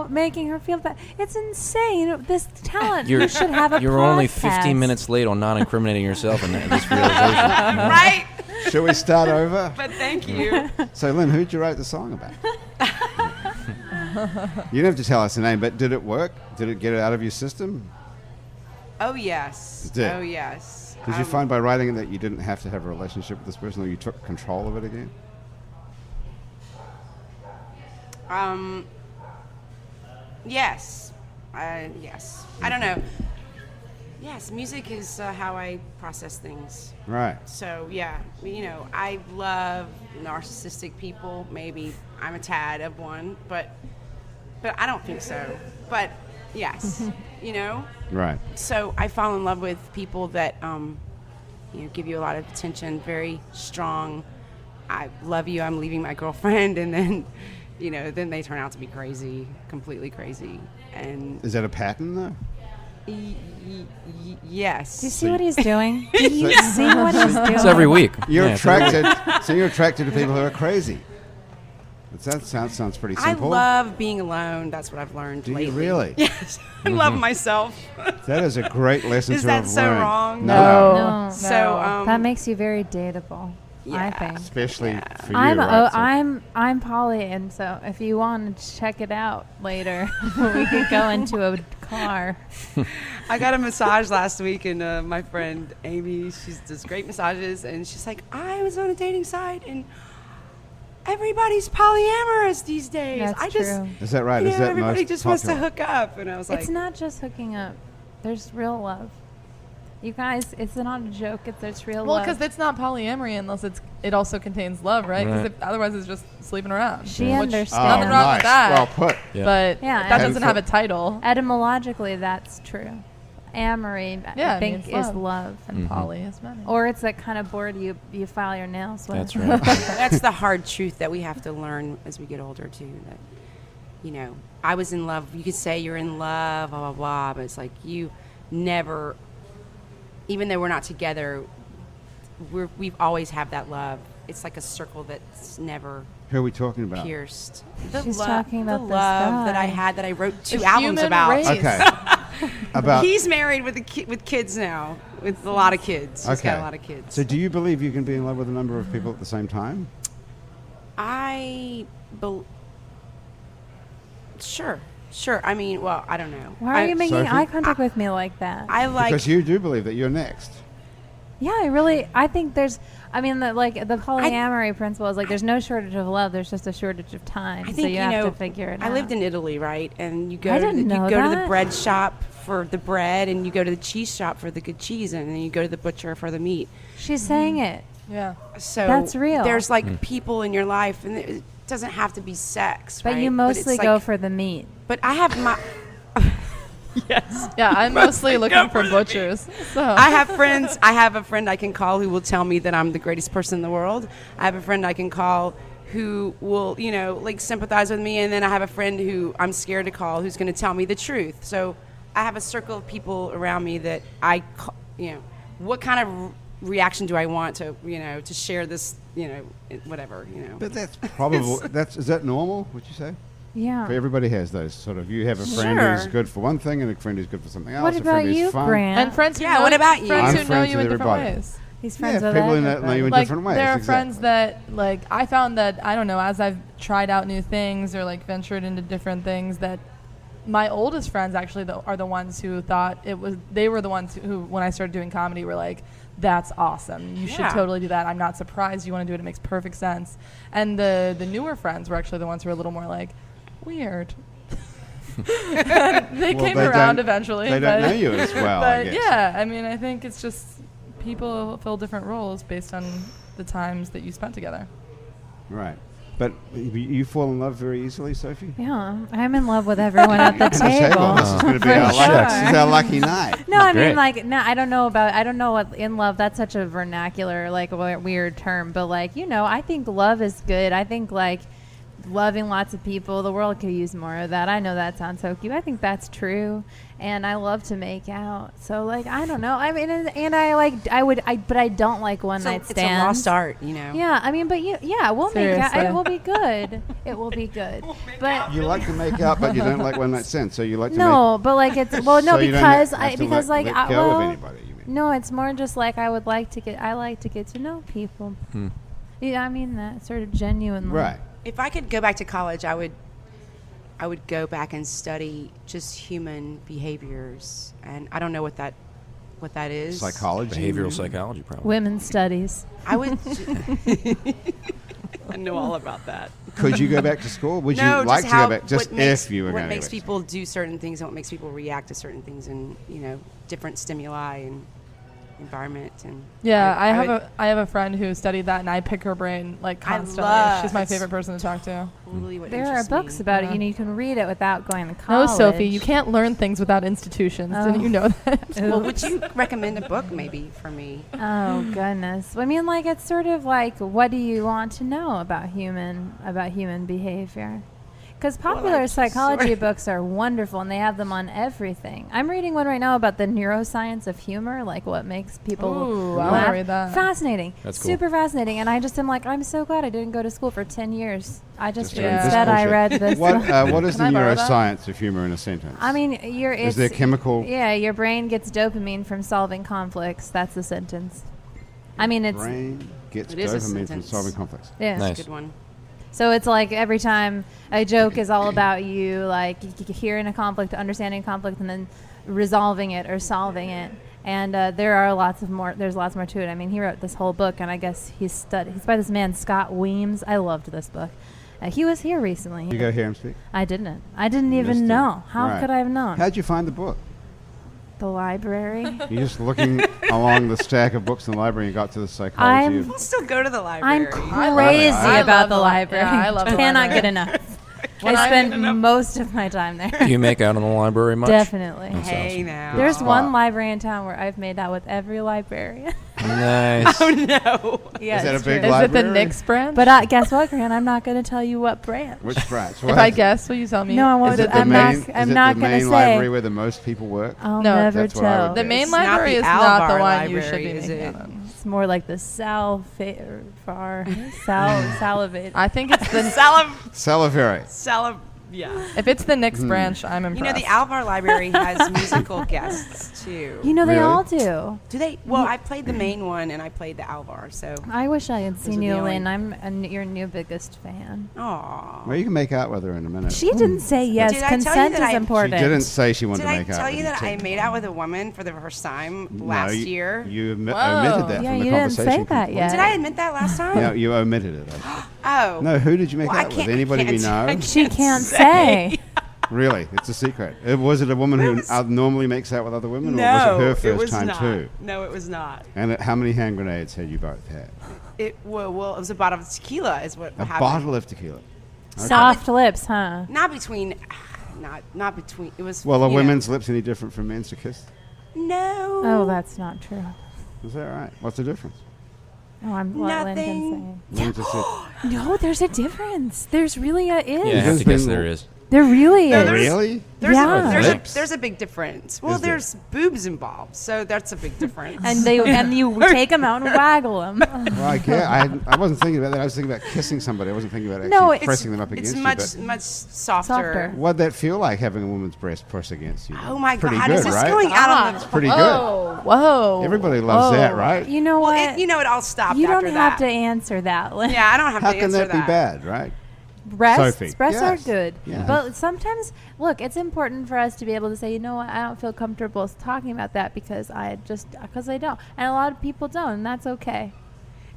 making her feel bad. It's insane. This talent. You should have a. You're only podcast. 15 minutes late on not incriminating yourself and this realization. Right? Shall we start over? But thank you. So, Lynn, who did you write the song about? You don't have to tell us the name, but did it work? Did it get it out of your system? Oh, yes. Did. Oh, yes. Did you find by writing it that you didn't have to have a relationship with this person, or you took control of it again? Yes. Yes. I don't know. Yes, music is how I process things. Right. So, yeah, I love narcissistic people. Maybe I'm a tad of one, but I don't think so. But, yes, Right. So I fall in love with people that, give you a lot of attention, very strong. I love you, I'm leaving my girlfriend, and then, then they turn out to be crazy, completely crazy. And Is that a pattern, though? yes. Do you see what he's doing? Do you see what he's doing? It's every week. You're Yeah, it's every week. attracted. So you're attracted to people who are crazy. That sounds pretty I simple. love being alone. That's what I've learned Do lately. you really? Yes. I love myself. That is a great lesson Is to that have so learned. wrong? No. So, that makes you very dateable. I yeah. think. Especially for you, I'm right? So- I'm poly, and so if you want to check it out later, we could go into a car. I got a massage last week, and my friend Amy, she does great massages, and she's like, I was on a dating site, and everybody's polyamorous these days. That's I just, true. Is that right? you Is know, that everybody most just wants to popular? hook up, and I was like, It's not just hooking up. There's real love. You guys, it's not a joke. It's real Well, love. because it's not polyamory unless it also contains love, right? Because Right. otherwise it's just sleeping around. She Which- understands. Nothing wrong with nice. that. Well put. Yeah. But Yeah, that and doesn't for- have a title. Etymologically, that's true. Amory, Yeah, I think, means is love. And poly is money. Or it's that kind of board you file your nails with. That's right. that's the hard truth that we have to learn as we get older too. That, I was in love. You could say you're in love, blah blah blah, but it's like you never, even though we're not together, we've always have that love. It's like a circle that's never Who are we talking about? pierced. She's talking about the this love that guy. I had that I wrote two The albums human about. race. Okay. About. He's married with with kids now, with a lot of kids. He's got a lot of kids. So, do you believe you can be in love with a number of people at the same time? Sure. I mean, well, I don't know. Why are you making Sophie? eye contact with me like that? I like. Because you do believe that you're next. I think there's, I mean, the polyamory principle is like there's no shortage of love. There's just a shortage of time. I think, so you have to figure it out. I lived in Italy, right? And you go I to didn't know to the that. bread shop for the bread, and you go to the cheese shop for the good cheese, and then you go to the butcher for the meat. She's saying it. Yeah. So That's real. There's like people in your life, and it doesn't have to be sex, But right? you mostly it's go like- for the meat. But I have my. Yes. Yeah, I'm mostly looking for butchers. So. I have friends. I have a friend I can call who will tell me that I'm the greatest person in the world. I have a friend I can call who will, like sympathize with me, and then I have a friend who I'm scared to call who's going to tell me the truth. So I have a circle of people around me that what kind of reaction do I want to, to share this, whatever, But that's probably is that normal? Would you say? Yeah. Everybody has those sort of. You have a friend who's Sure. good for one thing, and a friend who's good for something else. What a about friend who's you, fun. Grant? And friends who Yeah, know, what about you? friends I'm who know friends you with in different everybody. ways. He's friends with people know everybody. you in Like, different ways. there are exactly. friends that, like, I found that, I don't know, as I've tried out new things or, like, ventured into different things, that my oldest friends actually are the ones who thought they were the ones who, when I started doing comedy, were like, that's awesome. You should Yeah. totally do that. I'm not surprised you want to do it. It makes perfect sense. And the newer friends were actually the ones who were a little more like, weird. They came around eventually. They don't know you as well, I But guess. yeah, I mean, I think it's just people fill different roles based on the times that you spent together. Right. But you fall in love very easily, Sophie? Yeah, I'm in love with everyone at the table. This is going to be For our sure. this is our lucky night. No, I Great. mean, like, no, I don't know what in love, that's such a vernacular, like, weird term, but, like, I think love is good. I think, like, loving lots of people, the world could use more of that. I know that sounds so cute. I think that's true. And I love to make out. So, like, I don't know. I mean, and but I don't like one night stands. It's a lost art, Yeah, I mean, but we'll make out. Seriously. It will be good. It will be good. But You like to make out, but you don't like one night stands. So you like to no, but like it's well, no, so you don't because have I to because let like go well, of anybody. You mean? no, it's more just like I like to get to know people. Yeah, I mean that sort of genuinely. Right. If I could go back to college, I would go back and study just human behaviors, and I don't know what that is. Psychology. Behavioral psychology, probably. Women's studies. I would. I know all about that. Could you go back to school? Would No, you like just to how go back? Just what makes, if you were what going to makes people do certain things and what makes people react to certain things, and different stimuli and environment and. Yeah, I would- have a friend who studied that, and I pick her brain like I constantly. love- She's my it's- favorite person to talk to. Totally what There are interests books me. about Yeah. it. You can read it without going to No, college. Sophie, you can't learn things without institutions. Oh. Didn't you know that? Well, would you recommend a book maybe for me? Oh goodness! I mean, like it's sort of like, what do you want to know about human behavior? Because popular I just psychology sort of- books are wonderful, and they have them on everything. I'm reading one right now about the neuroscience of humor, like what makes people Ooh, I laugh. wanna read that. Fascinating, That's cool. super fascinating. And I just am like, I'm so glad I didn't go to school for 10 years. I just Just read this instead I bullshit. read this. What is the Can I borrow that? neuroscience of humor in a sentence? I mean, is there chemical? Yeah, your brain gets dopamine from solving conflicts. That's the sentence. I mean, it's brain gets It is a dopamine from sentence. solving conflicts. yeah. Nice. Good one. So it's like every time a joke is all about you, like hearing a conflict, understanding a conflict, and then resolving it or solving it. And there's lots more to it. I mean, he wrote this whole book, and I guess he's by this man, Scott Weems. I loved this book. He was here recently. You go hear him speak. I didn't Missed even it. know. How Right. could I have known? How'd you find the book? The library. You're just looking along the stack of books in the library and got to the psychology. We'll still go to the library. I'm I love crazy it. I about love the the library. yeah, I love the Cannot library. get enough. When I I- spend most of my time there. Do you make out in the library much? Definitely. That's Hey awesome. now. There's spot. one library in town where I've made out with every librarian. Nice. Oh no. Yeah, Is that it's a big true. Is it the library? Knicks branch? But guess what, Grant? I'm not going to tell you what branch. Which branch? if I guess, will you tell me? No, I won't. Is it the I'm main? not- I'm is not it the gonna main say. library where the most people work? I'll No, never that's what I would tell. The guess. main It's not library the is not the Alvar one you library, should be is making it? out in. It's more like the salivate. I think it's the Salivary. Salivary. Yeah. If it's the Knicks branch, I'm impressed. You know, the Alvar Library has musical guests too. You know, they Really? all do. Do they? Well, I played the main one and I played the Alvar. So. I wish I had Those seen are you, the only- Lynn. I'm your new biggest fan. Aww. Well, you can make out with her in a minute. She didn't say yes. Did I tell you Consent that is I- important. She didn't say she wanted Did to I make out tell with you that I too. made out with a woman for the first time No, last you- year? You Whoa. omitted that Yeah, from the you didn't conversation. say that completely. yet. Did I admit that last time? No, you omitted it. actually. Oh. No, who did you make Well, I out with? can't- Anybody I we can't- know? I She can't say. Really? It's a secret. Was it a woman who normally makes out with other women, or was it her first time not. too? No, it was not. And how many hand grenades had you both had? It was a bottle of tequila is what A happened. bottle of tequila. Soft lips, huh? Not between. Not between. It was. Well, are you know- women's lips any different from men's to kiss? No. Oh, that's not true. Is that right? What's the difference? Oh, I'm what Lynn can Nothing. Lynn just said- say. No, there's a difference. There's really a is. Yeah, I have Has to guess been- there is. There really No, is. there's- Really? Yeah. There's a big difference. Well, Is there? there's boobs involved, so that's a big difference. And you take them out and waggle them. Well, I wasn't thinking about that. I was thinking about kissing somebody. I wasn't thinking about actually No, it's- pressing them up against it's you. much But Softer. what'd that feel like, having a woman's breast press against you? Oh my Pretty God! good, Is this right? going out on the? It's pretty good. Whoa. Everybody loves that, Whoa. right? You know Well, what? it all stopped You after don't that. have to answer that, Lynn. Yeah, I don't have How to can answer that be bad, right? Breasts, Sophie. breasts are Yes. good. Yes. But sometimes, look, it's important for us to be able to say, you know what, I don't feel comfortable talking about that because I don't. And a lot of people don't, and that's okay.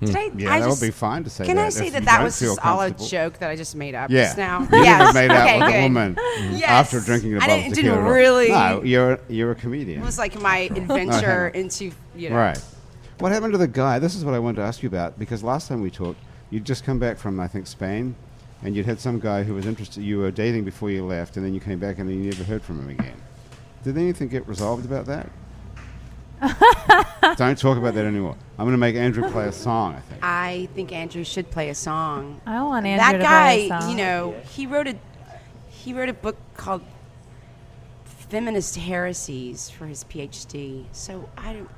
Did I? Yeah, I that just, would be fine to say Can that. I say if that you that don't was feel just all a comfortable. joke that I just made up Yeah. just now? You Yes. have made out Okay, with good. a woman Yes. after drinking a I bottle didn't- of didn't tequila. really- No, you're a comedian. It was like my adventure into Right. What happened to the guy? This is what I wanted to ask you about, because last time we talked, you'd just come back from, I think, Spain, and you'd had some guy who was interested. You were dating before you left, and then you came back, and then you never heard from him again. Did anything get resolved about that? Don't talk about that anymore. I'm going to make Andrew play a song, I think. I think Andrew should play a song. I want Andrew That to guy, play a song. you know, he wrote a book called Feminist Heresies for his PhD. So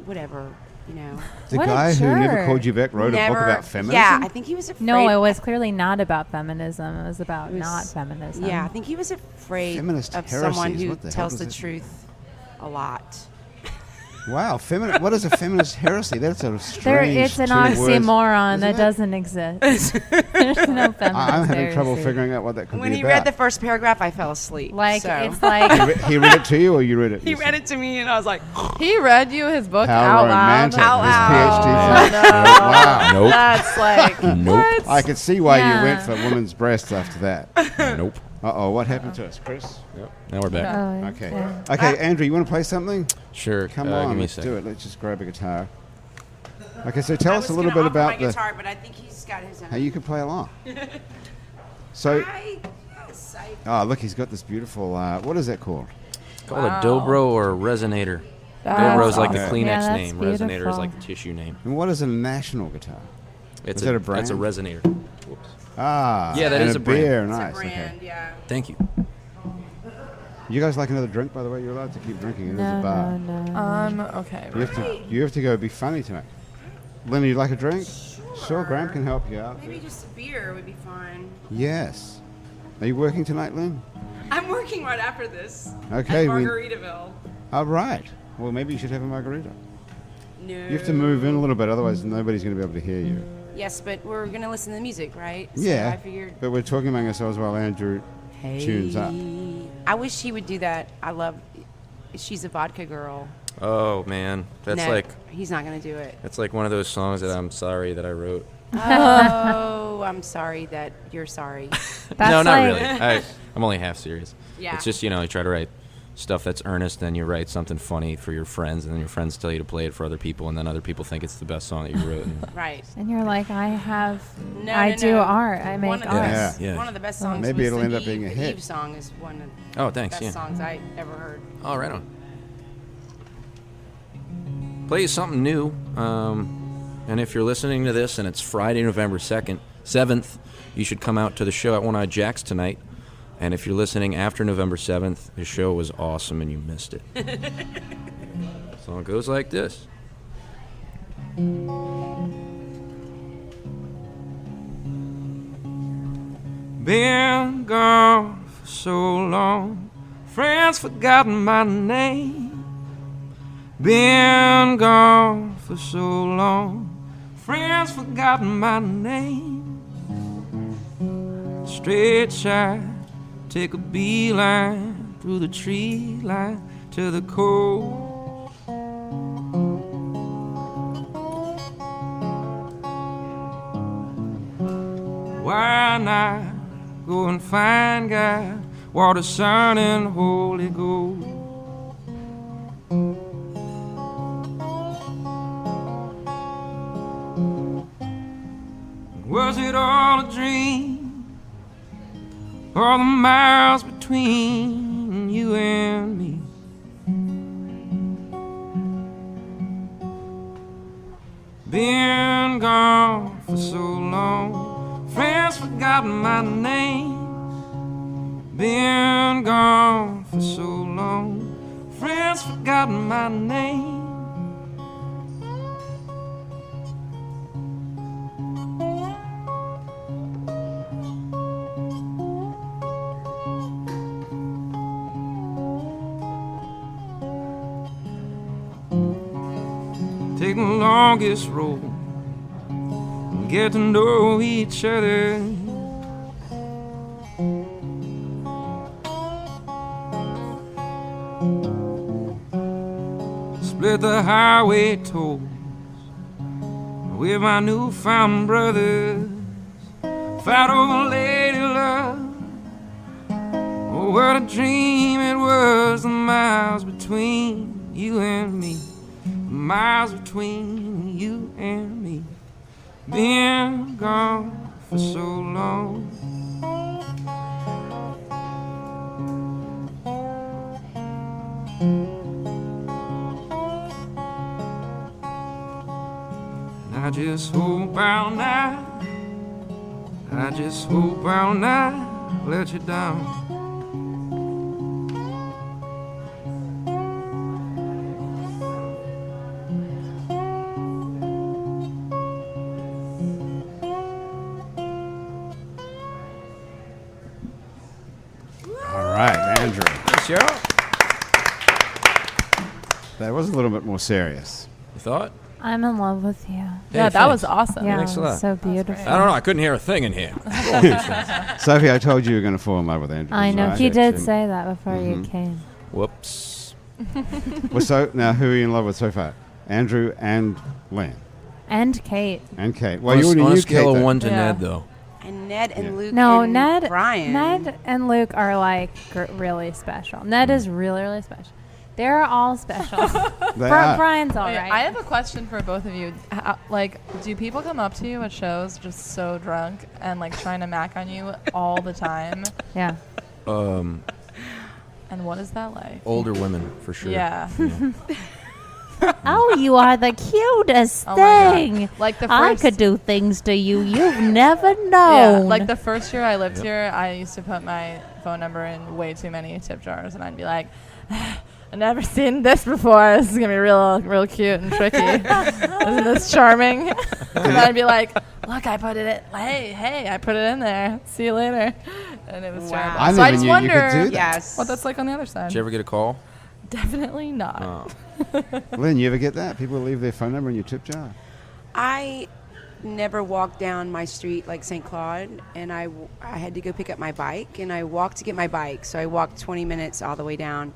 whatever, you know. The What a guy who never jerk. called you back wrote a book about feminism? Yeah, I think he was afraid. No, it was clearly not about feminism. It was about It was- not feminism. Yeah, I think he was afraid Feminist of someone heresies, who what the hell tells does the that mean? truth a lot. Wow, what is a feminist heresy? That's a strange It's an two words, oxymoron isn't that it? doesn't exist. There's no feminist I'm having trouble heresy. figuring out what that could When be he about. read the first paragraph, I fell asleep. Like, so. it's like, He read it to you, or you read it? He read it to me, and I was like, He read you his book How out loud. romantic. Out His loud. PhD. Wow. Nope. That's like Nope. I could see why Yeah. you went for women's breasts after that. Nope. Uh-oh, what happened to us, Chris? Yep. Now we're back. oh, Okay. yeah. Okay, Andrew, you want to play something? Sure. Come give on, me a let's second. do it. Let's just grab a guitar. Okay, so tell I us a was little gonna bit offer about my the... guitar, but I think he's got his own. How you can play along. So, Yes, oh, look, he's got this beautiful... what is that called? It's called a dobro or a resonator. That's Dobro is like the awesome. Kleenex Yeah, that's name. Resonator is beautiful. like the tissue name. And what is a national guitar? It's Is that a brand? That's a resonator. Whoops. Ah, Yeah, that and is a brand. beer. It's Nice. a brand, Okay. yeah. Thank you. You guys like another drink, by the way? You're allowed to keep drinking. It is a No, bar. no, no. okay. You have to go be funny tonight. Lynn, you'd like a drink? Sure, Graham can help you out. Maybe just a beer would be fine. Yes. Are you working tonight, Lynn? I'm working right after this. Okay, At we- Margaritaville. All right. Well, maybe you should have a margarita. No. You have to move in a little bit, otherwise nobody's going to be able to hear you. Yes, but we're gonna listen to the music, right? So Yeah, I figured. but we're talking among ourselves while Andrew tunes up. I wish he would do that. I love. She's a vodka girl. Oh man, that's No, like he's not gonna do it. that's like one of those songs that I'm sorry that I wrote. Oh, I'm sorry that you're sorry. That's no, not like- really. I'm only half serious. Yeah. It's just you try to write stuff that's earnest, then you write something funny for your friends, and then your friends tell you to play it for other people, and then other people think it's the best song that you wrote. And Right. And you're like, I No, do no. art. I make One of art. the Yeah. best, Yeah. One of the best songs. Maybe was it'll the end up Eve- being a the hit. Eve song is one of oh, the thanks. best Yeah. songs I ever heard. Oh, right on. Play you something new. And if you're listening to this and it's Friday, November 7th, you should come out to the show at One Eyed Jack's tonight. And if you're listening after November 7th, the show was awesome and you missed it. So it goes like this. Been gone for so long. Friends forgotten my name. Been gone for so long. Friends forgotten my name. Straight shot, take a beeline through the tree line to the coast. Why not go and find God, water, sun, and Holy Ghost? Was it all a dream? All the miles between you and me? Been gone for so long, friends forgotten my name. Been gone for so long, friends forgotten my name. Take the longest road and get to know each other. Split the highway tolls with my newfound brothers. Fight over lady love. Oh, what a dream it was, the miles between you and me. Miles between you and me. Been gone for so long. And I just hope I'll not, I just hope I'll not let you down. Andrew. Sure. That was a little bit more serious. You thought? I'm in love with you. Yeah, that was awesome. Yeah, thanks a lot. so beautiful. I don't know. I couldn't hear a thing in here. Sophie, I told you were going to fall in love with Andrew. I know. right? He did say that before you Mhm. came. Whoops. Well, so now who are you in love with so far? Andrew and Lynn And Kate. and Kate. Well, On you a- already on knew a scale Kate, of though. 1 to Yeah. Ned, though. And Ned and Yeah. Luke No, and Ned Brian. and Luke are like really special. Ned is really, really special. They're all special. They are. Brian's all Wait, right. I have a question for both of you. Do people come up to you at shows just so drunk and like trying to mac on you all the time? Yeah. Um, And what is that like? older women, for sure. Yeah. Oh, you are the cutest Oh my thing. God. Like the I first, could do things to you you've never yeah, known. like the first year I lived Yep. here, I used to put my phone number in way too many tip jars, and I'd be like, I've never seen this before. This is gonna be real cute and tricky. Isn't this charming? And I'd be like, look, I put it in. Hey, I put it in there. See you later. And it was Wow. terrible. I So I never just knew you wonder could do that. Yes. what that's like on the other side. Did you ever get a call? Definitely not. Oh. Lynn, you ever get that? People leave their phone number in your tip jar. I never walked down my street like St. Claude, and I had to go pick up my bike, and I walked to get my bike. So I walked 20 minutes all the way down,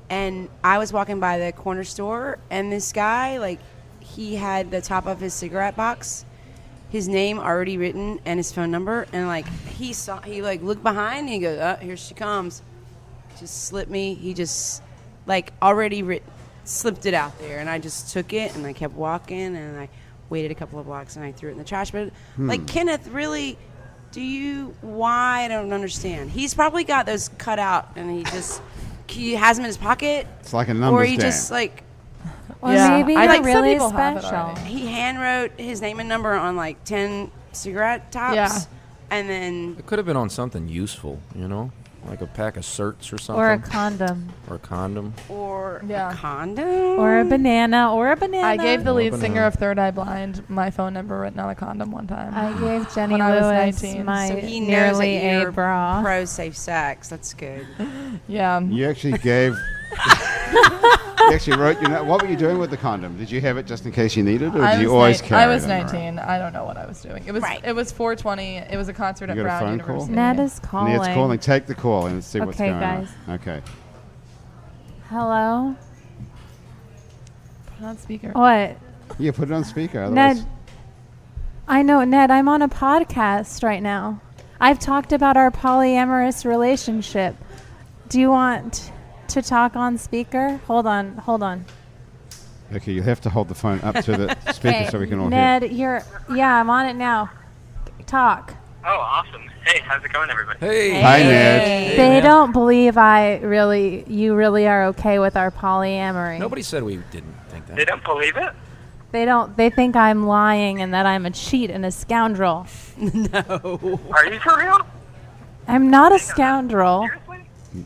and I was walking by the corner store, and this guy, like, he had the top of his cigarette box, his name already written and his phone number, and like he like looked behind and he goes, oh, here she comes. Just slipped me. He just like already slipped it out there, and I just took it and I kept walking, and I waited a couple of blocks and I threw it in the trash. But like, Kenneth, really, why? I don't understand. He's probably got those cut out and he has them in his pocket, It's like a numbers or he game. just like or Yeah. maybe I you're think some really people have it special. already. he hand wrote his name and number on like 10 cigarette tops. Yeah. And then It could have been on something useful, you know? Like a pack of certs or something. Or a condom. Or a condom. Or Yeah. a condom. Or a banana. Or a banana. I gave the lead Banana. singer of Third Eye Blind my phone number written on a condom one time. I gave Jenny When I was Lewis 19. my So he knows nearly that you're a bra. pro safe sex. That's good. Yeah. You actually gave. You actually wrote. What were you doing with the condom? Did you have it just in case you needed, or did you always carry it? I was in around? 19. I don't know what I was doing. It was Right. it was 420. It was a concert at You got a Brown phone call? University. Ned is calling. Ned's calling. Take the call and see what's Okay, going guys. on. Okay. Hello? Put it on speaker. What? Yeah, put it on speaker. Otherwise, Ned. I know, Ned, I'm on a podcast right now. I've talked about our polyamorous relationship. Do you want to talk on speaker? Hold on. okay, you have to hold the phone up to the speaker Okay, so we can all Ned, hear. I'm on it now. Talk. Oh, awesome. Hey, how's it going, everybody? Hey. Hi, Ned. Hey, They man. don't believe you really are okay with our polyamory. Nobody said we didn't think They that. don't believe it? They think I'm lying and that I'm a cheat and a scoundrel. Are you for real? I'm not a scoundrel. Seriously?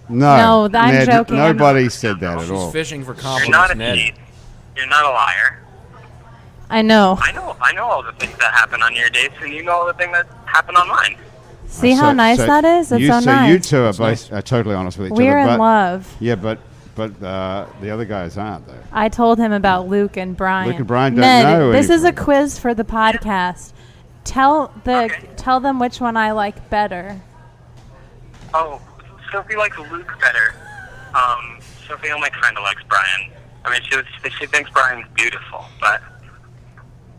No, No, I'm Ned, joking. Nobody said that at She's all. fishing for You're compliments, not a Ned. cheat. You're not a liar. I know. I know all the things that happen on your dates, and you know all the things that happen on mine. See how nice that is? It's so So nice. you two are That's both totally honest with each We're other. in but, love. Yeah, but the other guys aren't, though. I told him about Luke and Brian. Luke and Brian don't Ned, know this is a anything. quiz for the podcast. Tell Okay. them which one I like better. Oh, Sophie likes Luke better. Sophie only kind of likes Brian. I mean, she thinks Brian's beautiful, but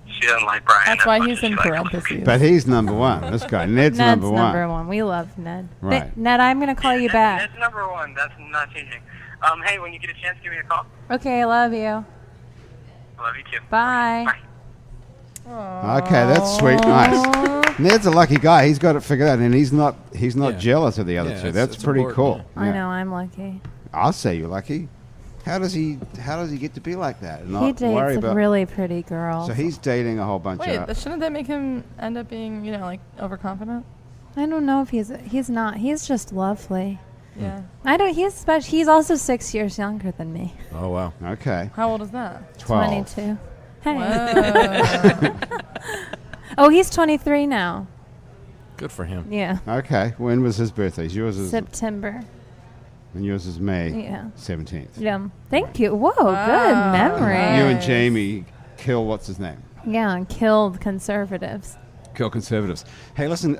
she doesn't like Brian. That's as why much he's as she in likes Luke. parentheses. But he's number one. This guy, Ned's Ned's number one. We love Ned. Right. Ned, I'm going to call you Ned- back. Ned's number one. That's not changing. Hey, when you get a chance, give me a call. Okay, I love you. I love you too. Bye. Bye. Okay, that's sweet. Nice. Ned's a lucky guy. He's got it figured out, and he's not Yeah. jealous of the other Yeah, two. it's- That's it's pretty important, cool. I Yeah. know, I'm lucky. I'll say you're lucky. How does he get to be like that? And He not worry dates about. really pretty girls. So he's dating a whole bunch Wait, of. shouldn't that make him end up being, like overconfident? I don't know if he's not. He's just lovely. Yeah. I don't. He's also 6 years younger than me. Oh, wow. Okay, How old is that? 12. 22. Hey. Whoa. Oh, he's 23 now. Good for him. Yeah. Okay, when was his birthday? Yours is September. and yours is May Yeah. 17th. Yeah. Thank you. Whoa, good Wow. memory. You and Nice. Jamie kill what's his name? Yeah, and killed conservatives. Kill conservatives. Hey, listen,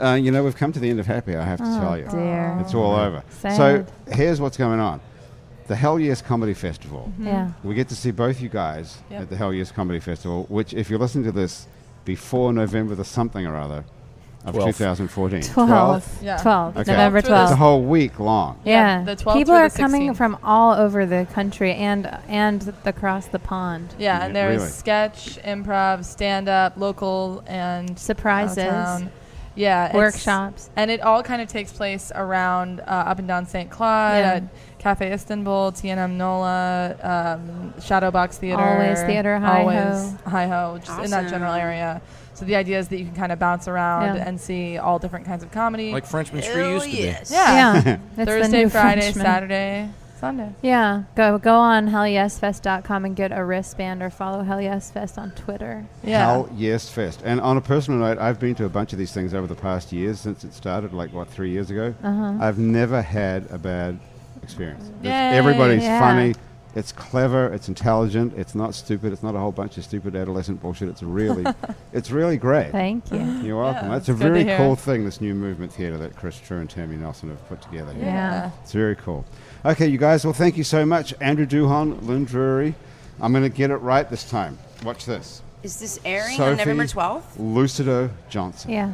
we've come to the end of Happy Hour, I have to tell you. Dear. It's all over. Sad. So here's what's going on. The Hell Yes Comedy Festival. Yeah. We get to see both you guys Yep. at the Hell Yes Comedy Festival, which if you're listening to this before November the something or other of 12th. 2014. 12. Yeah. 12. Okay. November Through the- 12th. It's a whole week long. Yeah. the 12th People through are the coming 16th. from all over the country and across the pond. Yeah, and there's Really? sketch, improv, stand-up, local, and Surprises. out-of-town. Yeah, it's- Workshops. and it all kind of takes place around up and down St. Claude, Yeah. at Cafe Istanbul, TNM NOLA, Shadowbox Theater, Always Theater, Hi-Ho. Always Hi-Ho, just in that general Awesome. area. So the idea is that you can kind of bounce around Yeah. and see all different kinds of comedy. Like Frenchman Street used to be. yeah. Yeah. It's the Thursday, new Friday, Frenchman. Saturday, Sunday. Yeah. Go on hellyesfest.com and get a wristband or follow Hell Yes Fest on Twitter. Yeah. Hell Yes Fest. And on a personal note, I've been to a bunch of these things over the past years since it started, 3 years ago. Uh-huh. I've never had a bad experience. Yay. Everybody's Yeah. funny. It's clever. It's intelligent. It's not stupid. It's not a whole bunch of stupid adolescent bullshit. It's really great. Thank you. You're welcome. Yeah, That's a it's good to very hear. cool thing, this new movement theater that Chris True and Tammy Nelson have put together here. Yeah. It's very cool. Okay, you guys, well, thank you so much. Andrew Duhon, Lynn Drury. I'm going to get it right this time. Watch this. Is this airing Sophie on November 12th? Lucido Johnson. Yeah.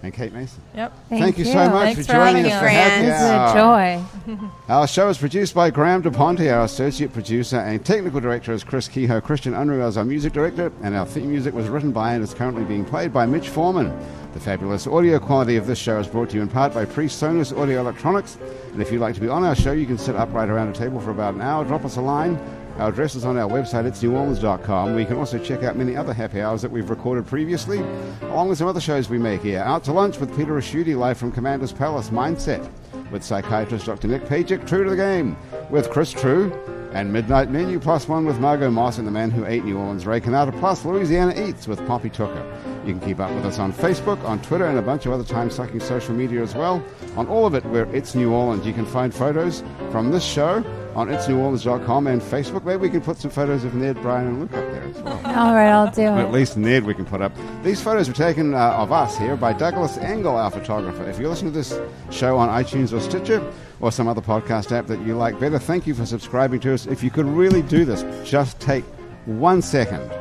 And Kate Mason. Yep. Thank you so much Thanks for for joining having us us. for Happy It's Hour. a joy. Our show is produced by Graham DePonte, our associate producer, and technical director is Chris Kehoe. Christian Unruh is our music director, and our theme music was written by and is currently being played by Mitch Foreman. The fabulous audio quality of this show is brought to you in part by PreSonus Audio Electronics. And if you'd like to be on our show, you can sit upright around a table for about an hour, drop us a line, Our address is on our website, itsneworleans.com, where you can also check out many other happy hours that we've recorded previously, along with some other shows we make here. Out to Lunch with Peter Raschuti, live from Commander's Palace. Mindset with psychiatrist Dr. Nick Pajic. True to the Game with Chris True. And Midnight Menu +1 with Margot Moss and the Man Who Ate New Orleans, Ray Canada, plus Louisiana Eats with Poppy Tooker. You can keep up with us on Facebook, on Twitter, and a bunch of other time-sucking social media as well. On all of it, we're It's New Orleans. You can find photos from this show on itsneworleans.com and Facebook. Maybe we can put some photos of Ned, Brian, and Luke up there as well. All right, I'll do At it. least Ned we can put up. These photos were taken of us here by Douglas Engel, our photographer. If you listen to this show on iTunes or Stitcher or some other podcast app that you like better, thank you for subscribing to us. If you could really do this, just take 1 second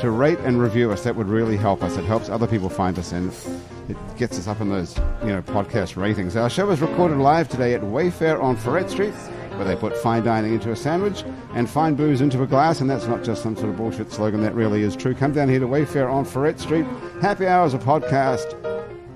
to rate and review us. That would really help us. It helps other people find us, and it gets us up in those, podcast ratings. Our show is recorded live today at Wayfare on Ferret Street, where they put fine dining into a sandwich and fine booze into a glass, and that's not just some sort of bullshit slogan. That really is true. Come down here to Wayfare on Ferret Street. Happy Hour is a podcast,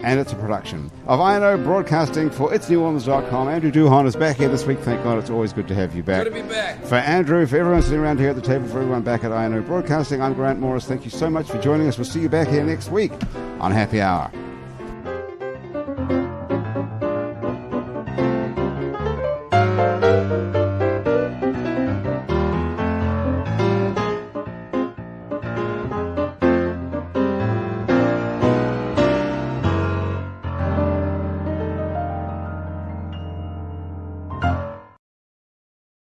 and it's a production of INO Broadcasting for itsneworleans.com. Andrew Duhon is back here this week. Thank God. It's always good to have you back. Good to be back. For Andrew, for everyone sitting around here at the table, for everyone back at INO Broadcasting, I'm Grant Morris. Thank you so much for joining us. We'll see you back here next week on Happy Hour.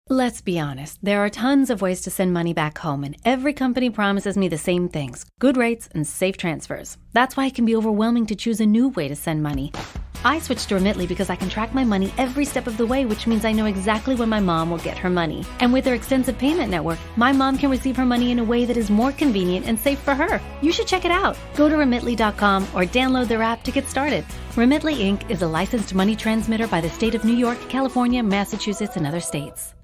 Let's be honest, there are tons of ways to send money back home, and every company promises me the same things: good rates and safe transfers. That's why it can be overwhelming to choose a new way to send money. I switched to Remitly because I can track my money every step of the way, which means I know exactly when my mom will get her money. And with their extensive payment network, my mom can receive her money in a way that is more convenient and safe for her. You should check it out. Go to Remitly.com or download their app to get started. Remitly Inc. is a licensed money transmitter by the state of New York, California, Massachusetts, and other states.